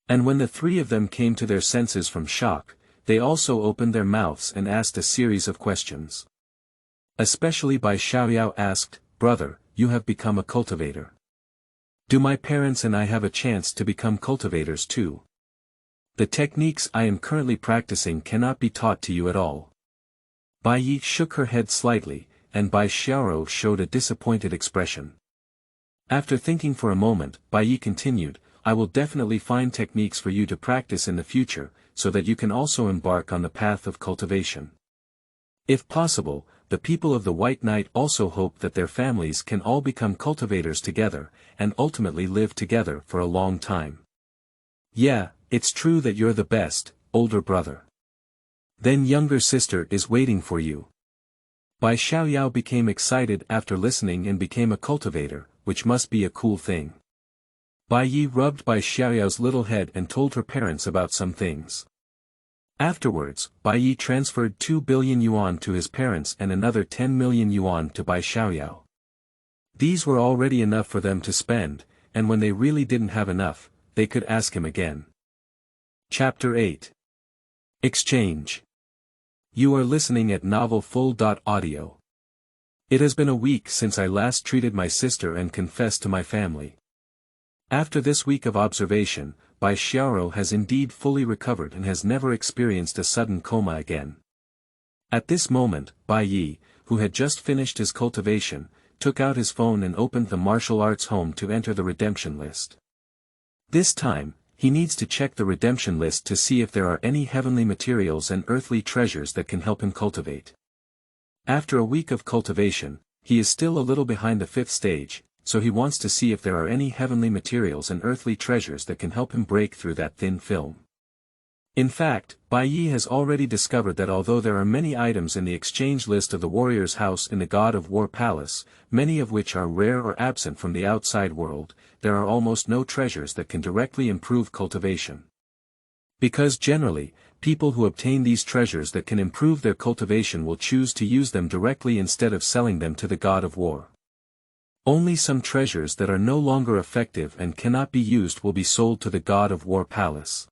And when the 3 of them came to their senses from shock, they also opened their mouths and asked a series of questions. Especially Bai Xiaoyao asked, "Brother, you have become a cultivator. Do my parents and I have a chance to become cultivators too? The techniques I am currently practicing cannot be taught to you at all." Bai Yi shook her head slightly, and Bai Xiaorou showed a disappointed expression. After thinking for a moment, Bai Yi continued, "I will definitely find techniques for you to practice in the future, so that you can also embark on the path of cultivation. If possible, the people of the White Knight also hope that their families can all become cultivators together, and ultimately live together for a long time. Yeah, it's true that you're the best, older brother. Then younger sister is waiting for you." Bai Xiaoyao became excited after listening and became a cultivator, which must be a cool thing. Bai Yi rubbed Bai Xiaoyao's little head and told her parents about some things. Afterwards, Bai Yi transferred 2 billion yuan to his parents and another 10 million yuan to Bai Xiaoyao. These were already enough for them to spend, and when they really didn't have enough, they could ask him again. Chapter 8. Exchange. You are listening at novelfull.audio. It has been a week since I last treated my sister and confessed to my family. After this week of observation, Bai Xiaorou has indeed fully recovered and has never experienced a sudden coma again. At this moment, Bai Yi, who had just finished his cultivation, took out his phone and opened the martial arts home to enter the redemption list. This time, he needs to check the redemption list to see if there are any heavenly materials and earthly treasures that can help him cultivate. After a week of cultivation, he is still a little behind the 5th stage, so he wants to see if there are any heavenly materials and earthly treasures that can help him break through that thin film. In fact, Bai Yi has already discovered that although there are many items in the exchange list of the warrior's house in the God of War Palace, many of which are rare or absent from the outside world, there are almost no treasures that can directly improve cultivation. Because generally, people who obtain these treasures that can improve their cultivation will choose to use them directly instead of selling them to the God of War. Only some treasures that are no longer effective and cannot be used will be sold to the God of War Palace.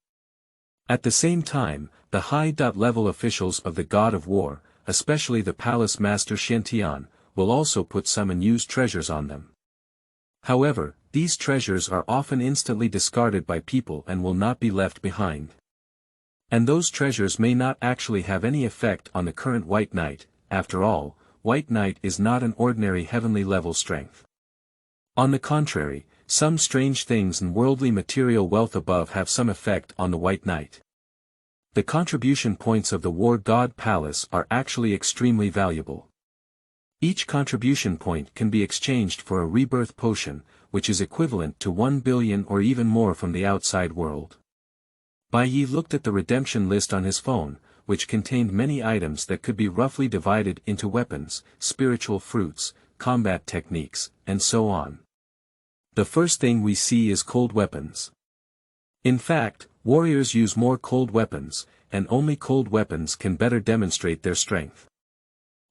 At the same time, the high-level officials of the God of War, especially the Palace Master Xiantian, will also put some unused treasures on them. However, these treasures are often instantly discarded by people and will not be left behind. And those treasures may not actually have any effect on the current White Knight. After all, White Knight is not an ordinary heavenly level strength. On the contrary, some strange things and worldly material wealth above have some effect on the White Knight. The contribution points of the War God Palace are actually extremely valuable. Each contribution point can be exchanged for a rebirth potion, which is equivalent to 1 billion or even more from the outside world. Bai Yi looked at the redemption list on his phone, which contained many items that could be roughly divided into weapons, spiritual fruits, combat techniques, and so on. The first thing we see is cold weapons. In fact, warriors use more cold weapons, and only cold weapons can better demonstrate their strength.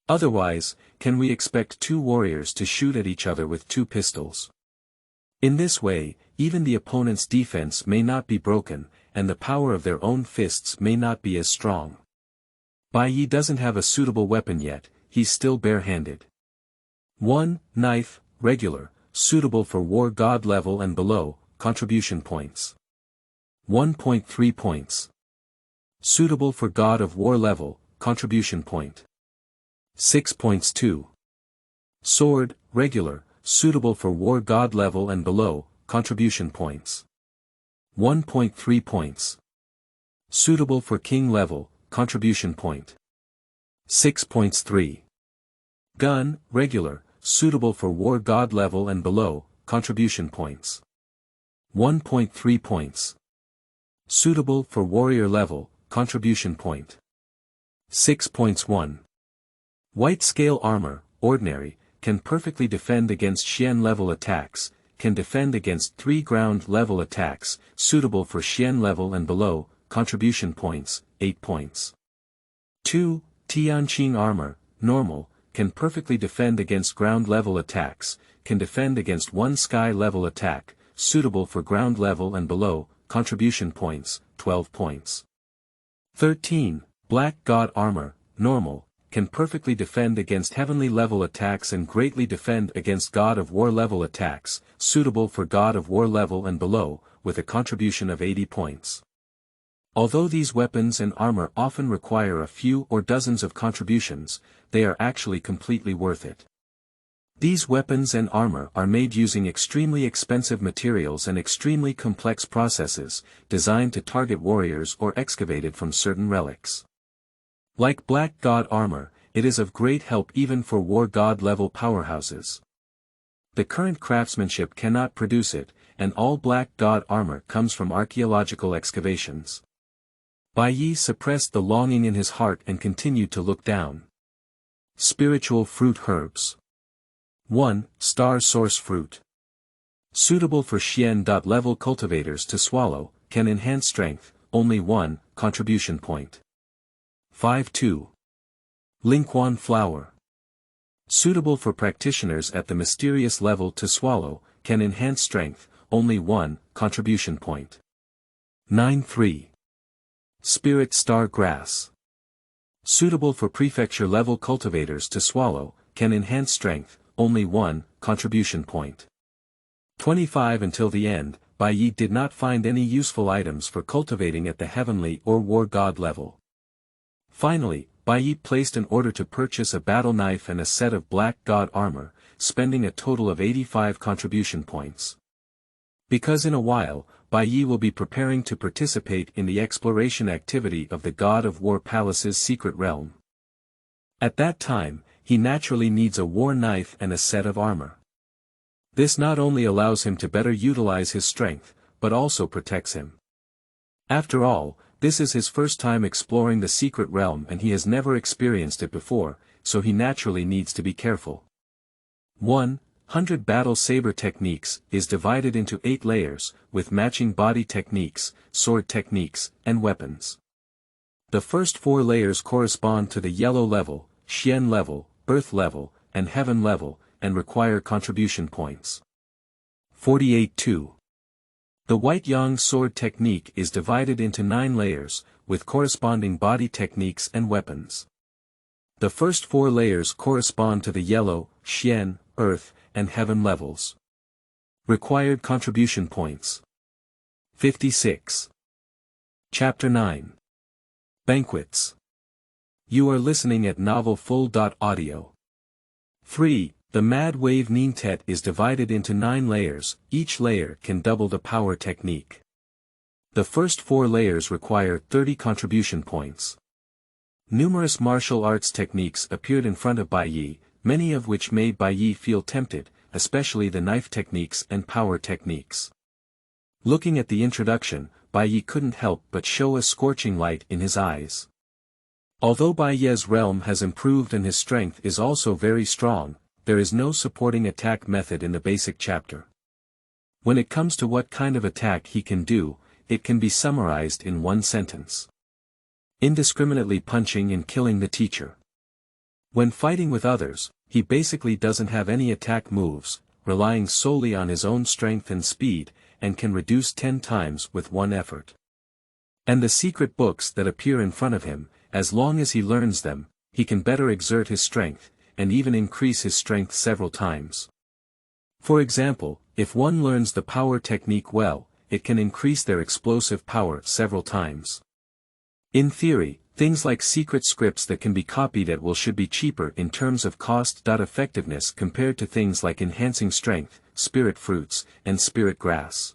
Otherwise, can we expect 2 warriors to shoot at each other with 2 pistols? In this way, even the opponent's defense may not be broken, and the power of their own fists may not be as strong. Bai Yi doesn't have a suitable weapon yet, he's still bare-handed. 1. Knife, regular, suitable for War God level and below, contribution points. 1.3 points. Suitable for God of War level, contribution point. 6 points 2. Sword, regular, suitable for war god level and below, contribution points. 1.3 points. Suitable for king level, contribution point. 6.3. Gun, regular, suitable for war god level and below, contribution points. 1.3 points. Suitable for warrior level, contribution point. 6.1. White scale armor, ordinary, can perfectly defend against Xian level attacks, can defend against 3 ground level attacks, suitable for Xian level and below, contribution points, 8 points. 2. Tianqing armor, normal, can perfectly defend against ground level attacks, can defend against 1 sky level attack, suitable for ground level and below, contribution points, 12 points. 13. Black god armor, normal, can perfectly defend against heavenly level attacks and greatly defend against god of war level attacks, suitable for god of war level and below, with a contribution of 80 points. Although these weapons and armor often require a few or dozens of contributions, they are actually completely worth it. These weapons and armor are made using extremely expensive materials and extremely complex processes, designed to target warriors or excavated from certain relics. Like Black God armor, it is of great help even for war god level powerhouses. The current craftsmanship cannot produce it, and all Black God armor comes from archaeological excavations. Bai Yi suppressed the longing in his heart and continued to look down. Spiritual fruit herbs. 1. Star source fruit. Suitable for Xian level cultivators to swallow, can enhance strength, only 1 contribution point. 5.2. Lingquan flower. Suitable for practitioners at the mysterious level to swallow, can enhance strength, only 1 contribution point. 9.3. Spirit star grass. Suitable for prefecture level cultivators to swallow, can enhance strength, only 1 contribution point. 25 Until the end, Bai Yi did not find any useful items for cultivating at the heavenly or war god level. Finally, Bai Yi placed an order to purchase a battle knife and a set of black god armor, spending a total of 85 contribution points. Because in a while, Bai Yi will be preparing to participate in the exploration activity of the God of War Palace's secret realm. At that time, he naturally needs a war knife and a set of armor. This not only allows him to better utilize his strength, but also protects him. After all, this is his first time exploring the secret realm and he has never experienced it before, so he naturally needs to be careful. 100 Battle Saber Techniques is divided into 8 layers, with matching body techniques, sword techniques, and weapons. The first 4 layers correspond to the yellow level, Xian level, earth level, and heaven level, and require contribution points. 48.2. The White Yang sword technique is divided into 9 layers, with corresponding body techniques and weapons. The first 4 layers correspond to the yellow, Xian, earth, and heaven levels. Required contribution points. 56. Chapter 9. Banquets. You are listening at novelfull.audio. 3. The Mad Wave Nintet is divided into 9 layers, each layer can double the power technique. The first 4 layers require 30 contribution points. Numerous martial arts techniques appeared in front of Bai Yi, many of which made Bai Yi feel tempted, especially the knife techniques and power techniques. Looking at the introduction, Bai Yi couldn't help but show a scorching light in his eyes. Although Bai Yi's realm has improved and his strength is also very strong, there is no supporting attack method in the basic chapter. When it comes to what kind of attack he can do, it can be summarized in 1 sentence. Indiscriminately punching and killing the teacher. When fighting with others, he basically doesn't have any attack moves, relying solely on his own strength and speed, and can reduce 10 times with 1 effort. And the secret books that appear in front of him, as long as he learns them, he can better exert his strength, and even increase his strength several times. For example, if one learns the power technique well, it can increase their explosive power several times. In theory, Things like secret scripts that can be copied at will should be cheaper in terms of cost-effectiveness compared to things like enhancing strength, spirit fruits, and spirit grass.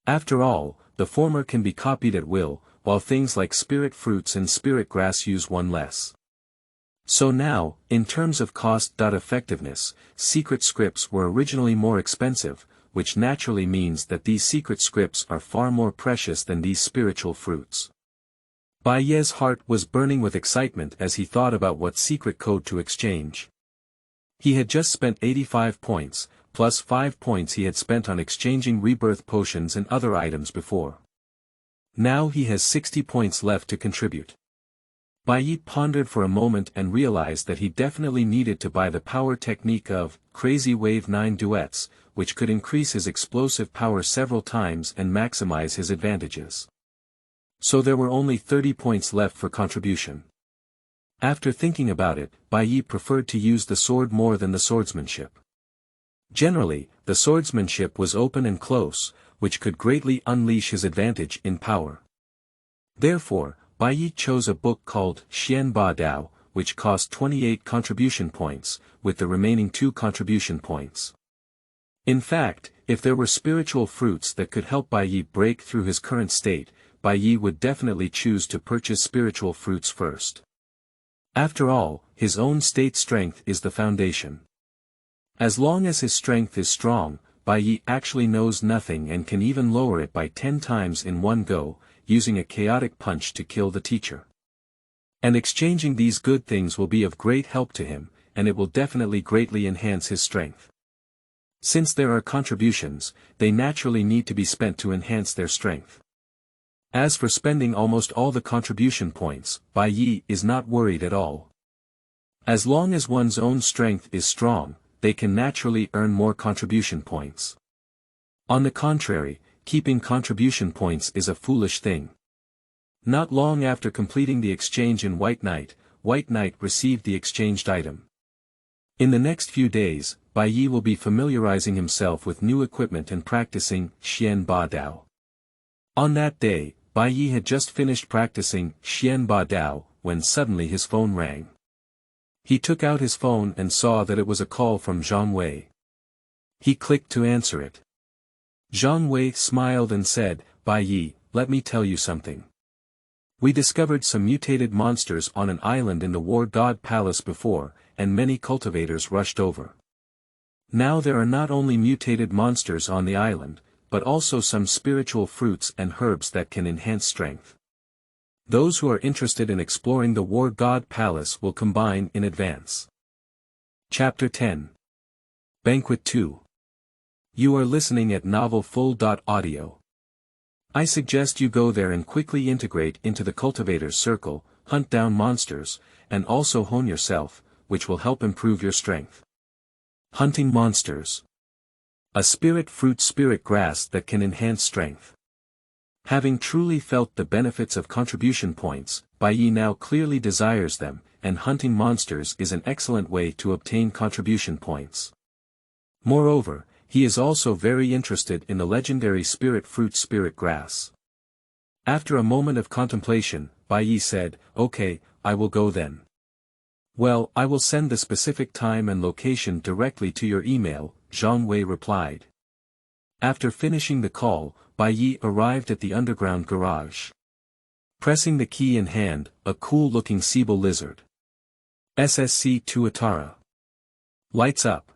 After all, the former can be copied at will, while things like spirit fruits and spirit grass use one less. So now, in terms of cost-effectiveness, secret scripts were originally more expensive, which naturally means that these secret scripts are far more precious than these spiritual fruits. Bai Ye's heart was burning with excitement as he thought about what secret code to exchange. He had just spent 85 points, plus 5 points he had spent on exchanging rebirth potions and other items before. Now he has 60 points left to contribute. Bai Yi pondered for a moment and realized that he definitely needed to buy the power technique of Crazy Wave 9 Duets, which could increase his explosive power several times and maximize his advantages. So there were only 30 points left for contribution. After thinking about it, Bai Yi preferred to use the sword more than the swordsmanship. Generally, the swordsmanship was open and close, which could greatly unleash his advantage in power. Therefore, Bai Yi chose a book called Xian Ba Dao, which cost 28 contribution points, with the remaining 2 contribution points. In fact, if there were spiritual fruits that could help Bai Yi break through his current state, Bai Yi would definitely choose to purchase spiritual fruits first. After all, his own state strength is the foundation. As long as his strength is strong, Bai Yi actually knows nothing and can even lower it by 10 times in one go, using a chaotic punch to kill the teacher. And exchanging these good things will be of great help to him, and it will definitely greatly enhance his strength. Since there are contributions, they naturally need to be spent to enhance their strength. As for spending almost all the contribution points, Bai Yi is not worried at all. As long as one's own strength is strong, they can naturally earn more contribution points. On the contrary, keeping contribution points is a foolish thing. Not long after completing the exchange in White Knight received the exchanged item. In the next few days, Bai Yi will be familiarizing himself with new equipment and practicing Xian Ba Dao. On that day, Bai Yi had just finished practicing Xian Ba Dao, when suddenly his phone rang. He took out his phone and saw that it was a call from Zhang Wei. He clicked to answer it. Zhang Wei smiled and said, "Bai Yi, let me tell you something. We discovered some mutated monsters on an island in the War God Palace before, and many cultivators rushed over. Now there are not only mutated monsters on the island, but also some spiritual fruits and herbs that can enhance strength. Those who are interested in exploring the War God Palace will combine in advance." Chapter 10. Banquet 2. You are listening at novelfull.audio. I suggest you go there and quickly integrate into the cultivator's circle, hunt down monsters, and also hone yourself, which will help improve your strength. Hunting monsters. A spirit fruit spirit grass that can enhance strength. Having truly felt the benefits of contribution points, Bai Yi now clearly desires them, and hunting monsters is an excellent way to obtain contribution points. Moreover, he is also very interested in the legendary spirit fruit spirit grass. After a moment of contemplation, Bai Yi said, "Okay, I will go then." "Well, I will send the specific time and location directly to your email," Zhang Wei replied. After finishing the call, Bai Yi arrived at the underground garage. Pressing the key in hand, a cool-looking Siebel lizard. SSC Tuatara. Lights up.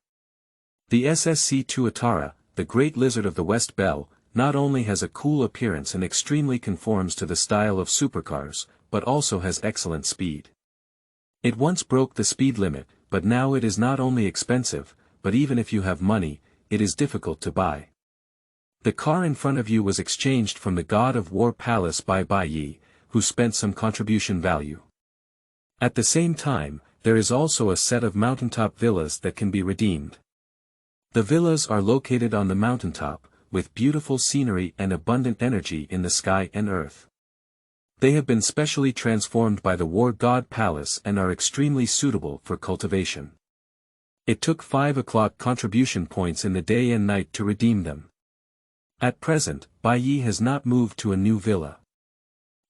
The SSC Tuatara, the great lizard of the West Bell, not only has a cool appearance and extremely conforms to the style of supercars, but also has excellent speed. It once broke the speed limit, but now it is not only expensive, but even if you have money, it is difficult to buy. The car in front of you was exchanged from the God of War Palace by Bai Yi, who spent some contribution value. At the same time, there is also a set of mountaintop villas that can be redeemed. The villas are located on the mountaintop, with beautiful scenery and abundant energy in the sky and earth. They have been specially transformed by the War God Palace and are extremely suitable for cultivation. It took 5 o'clock contribution points in the day and night to redeem them. At present, Bai Yi has not moved to a new villa.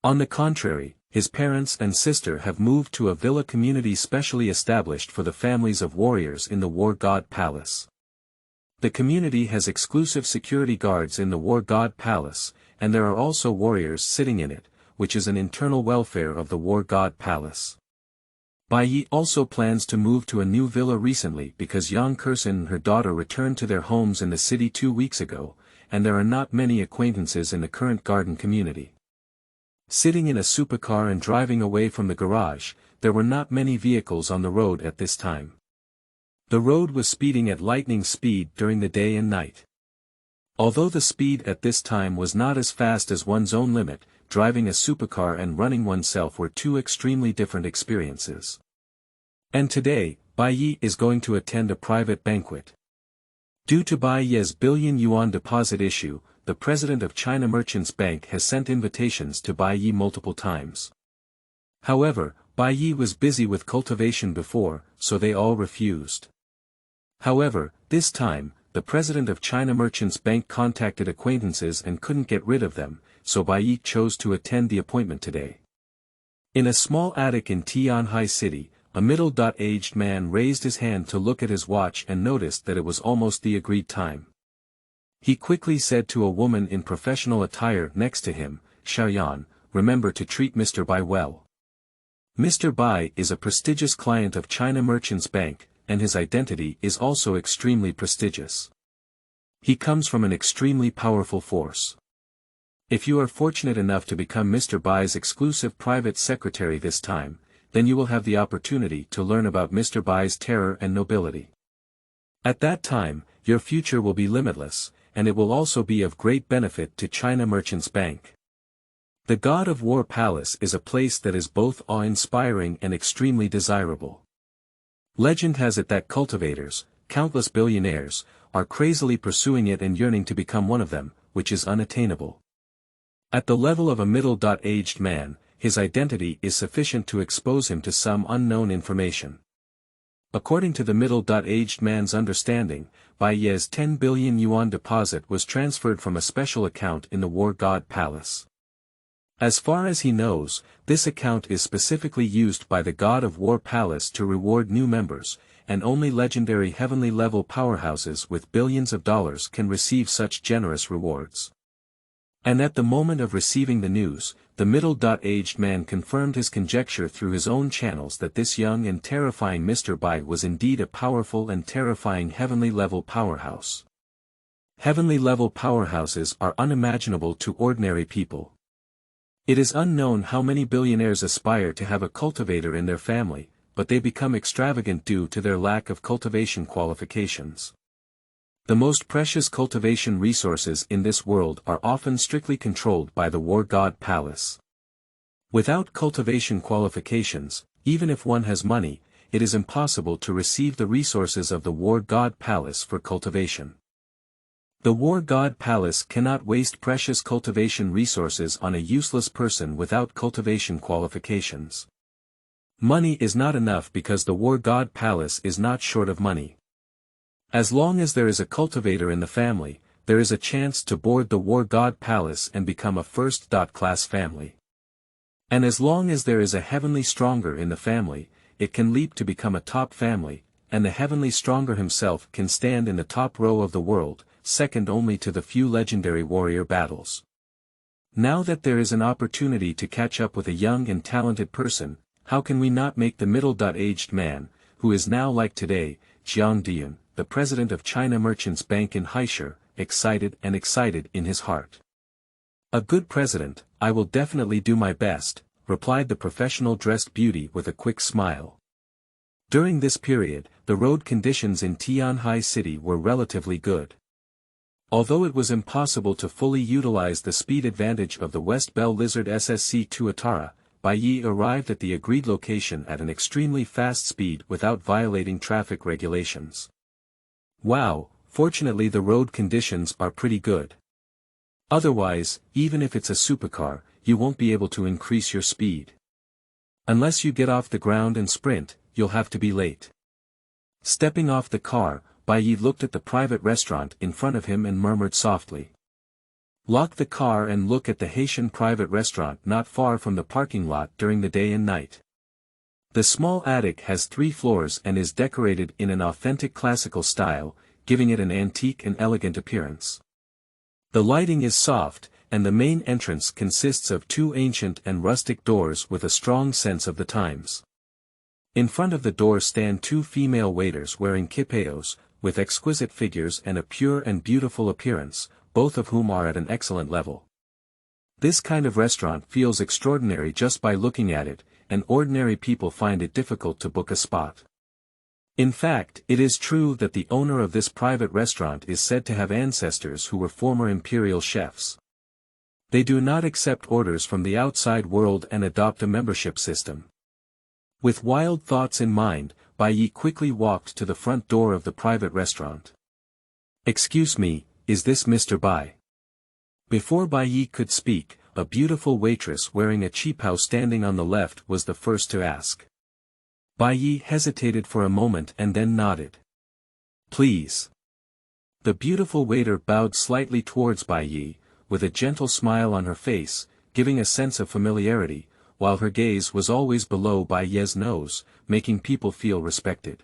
On the contrary, his parents and sister have moved to a villa community specially established for the families of warriors in the War God Palace. The community has exclusive security guards in the War God Palace, and there are also warriors sitting in it, which is an internal welfare of the War God Palace. Bai Yi also plans to move to a new villa recently because Yang Kersen and her daughter returned to their homes in the city 2 weeks ago, and there are not many acquaintances in the current garden community. Sitting in a supercar and driving away from the garage, there were not many vehicles on the road at this time. The road was speeding at lightning speed during the day and night. Although the speed at this time was not as fast as one's own limit, driving a supercar and running oneself were two extremely different experiences. And today, Bai Yi is going to attend a private banquet. Due to Bai Yi's billion-yuan deposit issue, the president of China Merchants Bank has sent invitations to Bai Yi multiple times. However, Bai Yi was busy with cultivation before, so they all refused. However, this time, the president of China Merchants Bank contacted acquaintances and couldn't get rid of them, so Bai Yi chose to attend the appointment today. In a small attic in Tianhai City, a middle-aged man raised his hand to look at his watch and noticed that it was almost the agreed time. He quickly said to a woman in professional attire next to him, "Xiaoyan, remember to treat Mr. Bai well." Mr. Bai is a prestigious client of China Merchants Bank, and his identity is also extremely prestigious. He comes from an extremely powerful force. If you are fortunate enough to become Mr. Bai's exclusive private secretary this time, then you will have the opportunity to learn about Mr. Bai's terror and nobility. At that time, your future will be limitless, and it will also be of great benefit to China Merchants Bank. The God of War Palace is a place that is both awe-inspiring and extremely desirable. Legend has it that cultivators, countless billionaires, are crazily pursuing it and yearning to become one of them, which is unattainable. At the level of a middle-aged man, his identity is sufficient to expose him to some unknown information. According to the middle-aged man's understanding, Bai Yi's 10 billion yuan deposit was transferred from a special account in the War God Palace. As far as he knows, this account is specifically used by the God of War Palace to reward new members, and only legendary heavenly-level powerhouses with billions of dollars can receive such generous rewards. And at the moment of receiving the news, the middle-aged man confirmed his conjecture through his own channels that this young and terrifying Mr. Bai was indeed a powerful and terrifying heavenly-level powerhouse. Heavenly-level powerhouses are unimaginable to ordinary people. It is unknown how many billionaires aspire to have a cultivator in their family, but they become extravagant due to their lack of cultivation qualifications. The most precious cultivation resources in this world are often strictly controlled by the War God Palace. Without cultivation qualifications, even if one has money, it is impossible to receive the resources of the War God Palace for cultivation. The War God Palace cannot waste precious cultivation resources on a useless person without cultivation qualifications. Money is not enough because the War God Palace is not short of money. As long as there is a cultivator in the family, there is a chance to board the War God Palace and become a first-class family. And as long as there is a heavenly stronger in the family, it can leap to become a top family, and the heavenly stronger himself can stand in the top row of the world, second only to the few legendary warrior battles. Now that there is an opportunity to catch up with a young and talented person, how can we not make the middle-aged man, who is now like today, Jiang Dian, the president of China Merchants Bank in Haishur, excited in his heart. A good president, I will definitely do my best, replied the professional dressed beauty with a quick smile. During this period, the road conditions in Tianhai City were relatively good. Although it was impossible to fully utilize the speed advantage of the West Bell Lizard SSC Tuatara, Bai Yi arrived at the agreed location at an extremely fast speed without violating traffic regulations. Wow, fortunately the road conditions are pretty good. Otherwise, even if it's a supercar, you won't be able to increase your speed. Unless you get off the ground and sprint, you'll have to be late. Stepping off the car, Bai Yi looked at the private restaurant in front of him and murmured softly. Lock the car and look at the Haitian private restaurant not far from the parking lot during the day and night. The small attic has 3 floors and is decorated in an authentic classical style, giving it an antique and elegant appearance. The lighting is soft, and the main entrance consists of 2 ancient and rustic doors with a strong sense of the times. In front of the door stand 2 female waiters wearing kipayos, with exquisite figures and a pure and beautiful appearance, both of whom are at an excellent level. This kind of restaurant feels extraordinary just by looking at it, and ordinary people find it difficult to book a spot. In fact, it is true that the owner of this private restaurant is said to have ancestors who were former imperial chefs. They do not accept orders from the outside world and adopt a membership system. With wild thoughts in mind, Bai Yi quickly walked to the front door of the private restaurant. "Excuse me, is this Mr. Bai?" Before Bai Yi could speak, a beautiful waitress wearing a qipao standing on the left was the first to ask. Bai Yi hesitated for a moment and then nodded. "Please." The beautiful waiter bowed slightly towards Bai Yi, with a gentle smile on her face, giving a sense of familiarity, while her gaze was always below Bai Yi's nose, making people feel respected.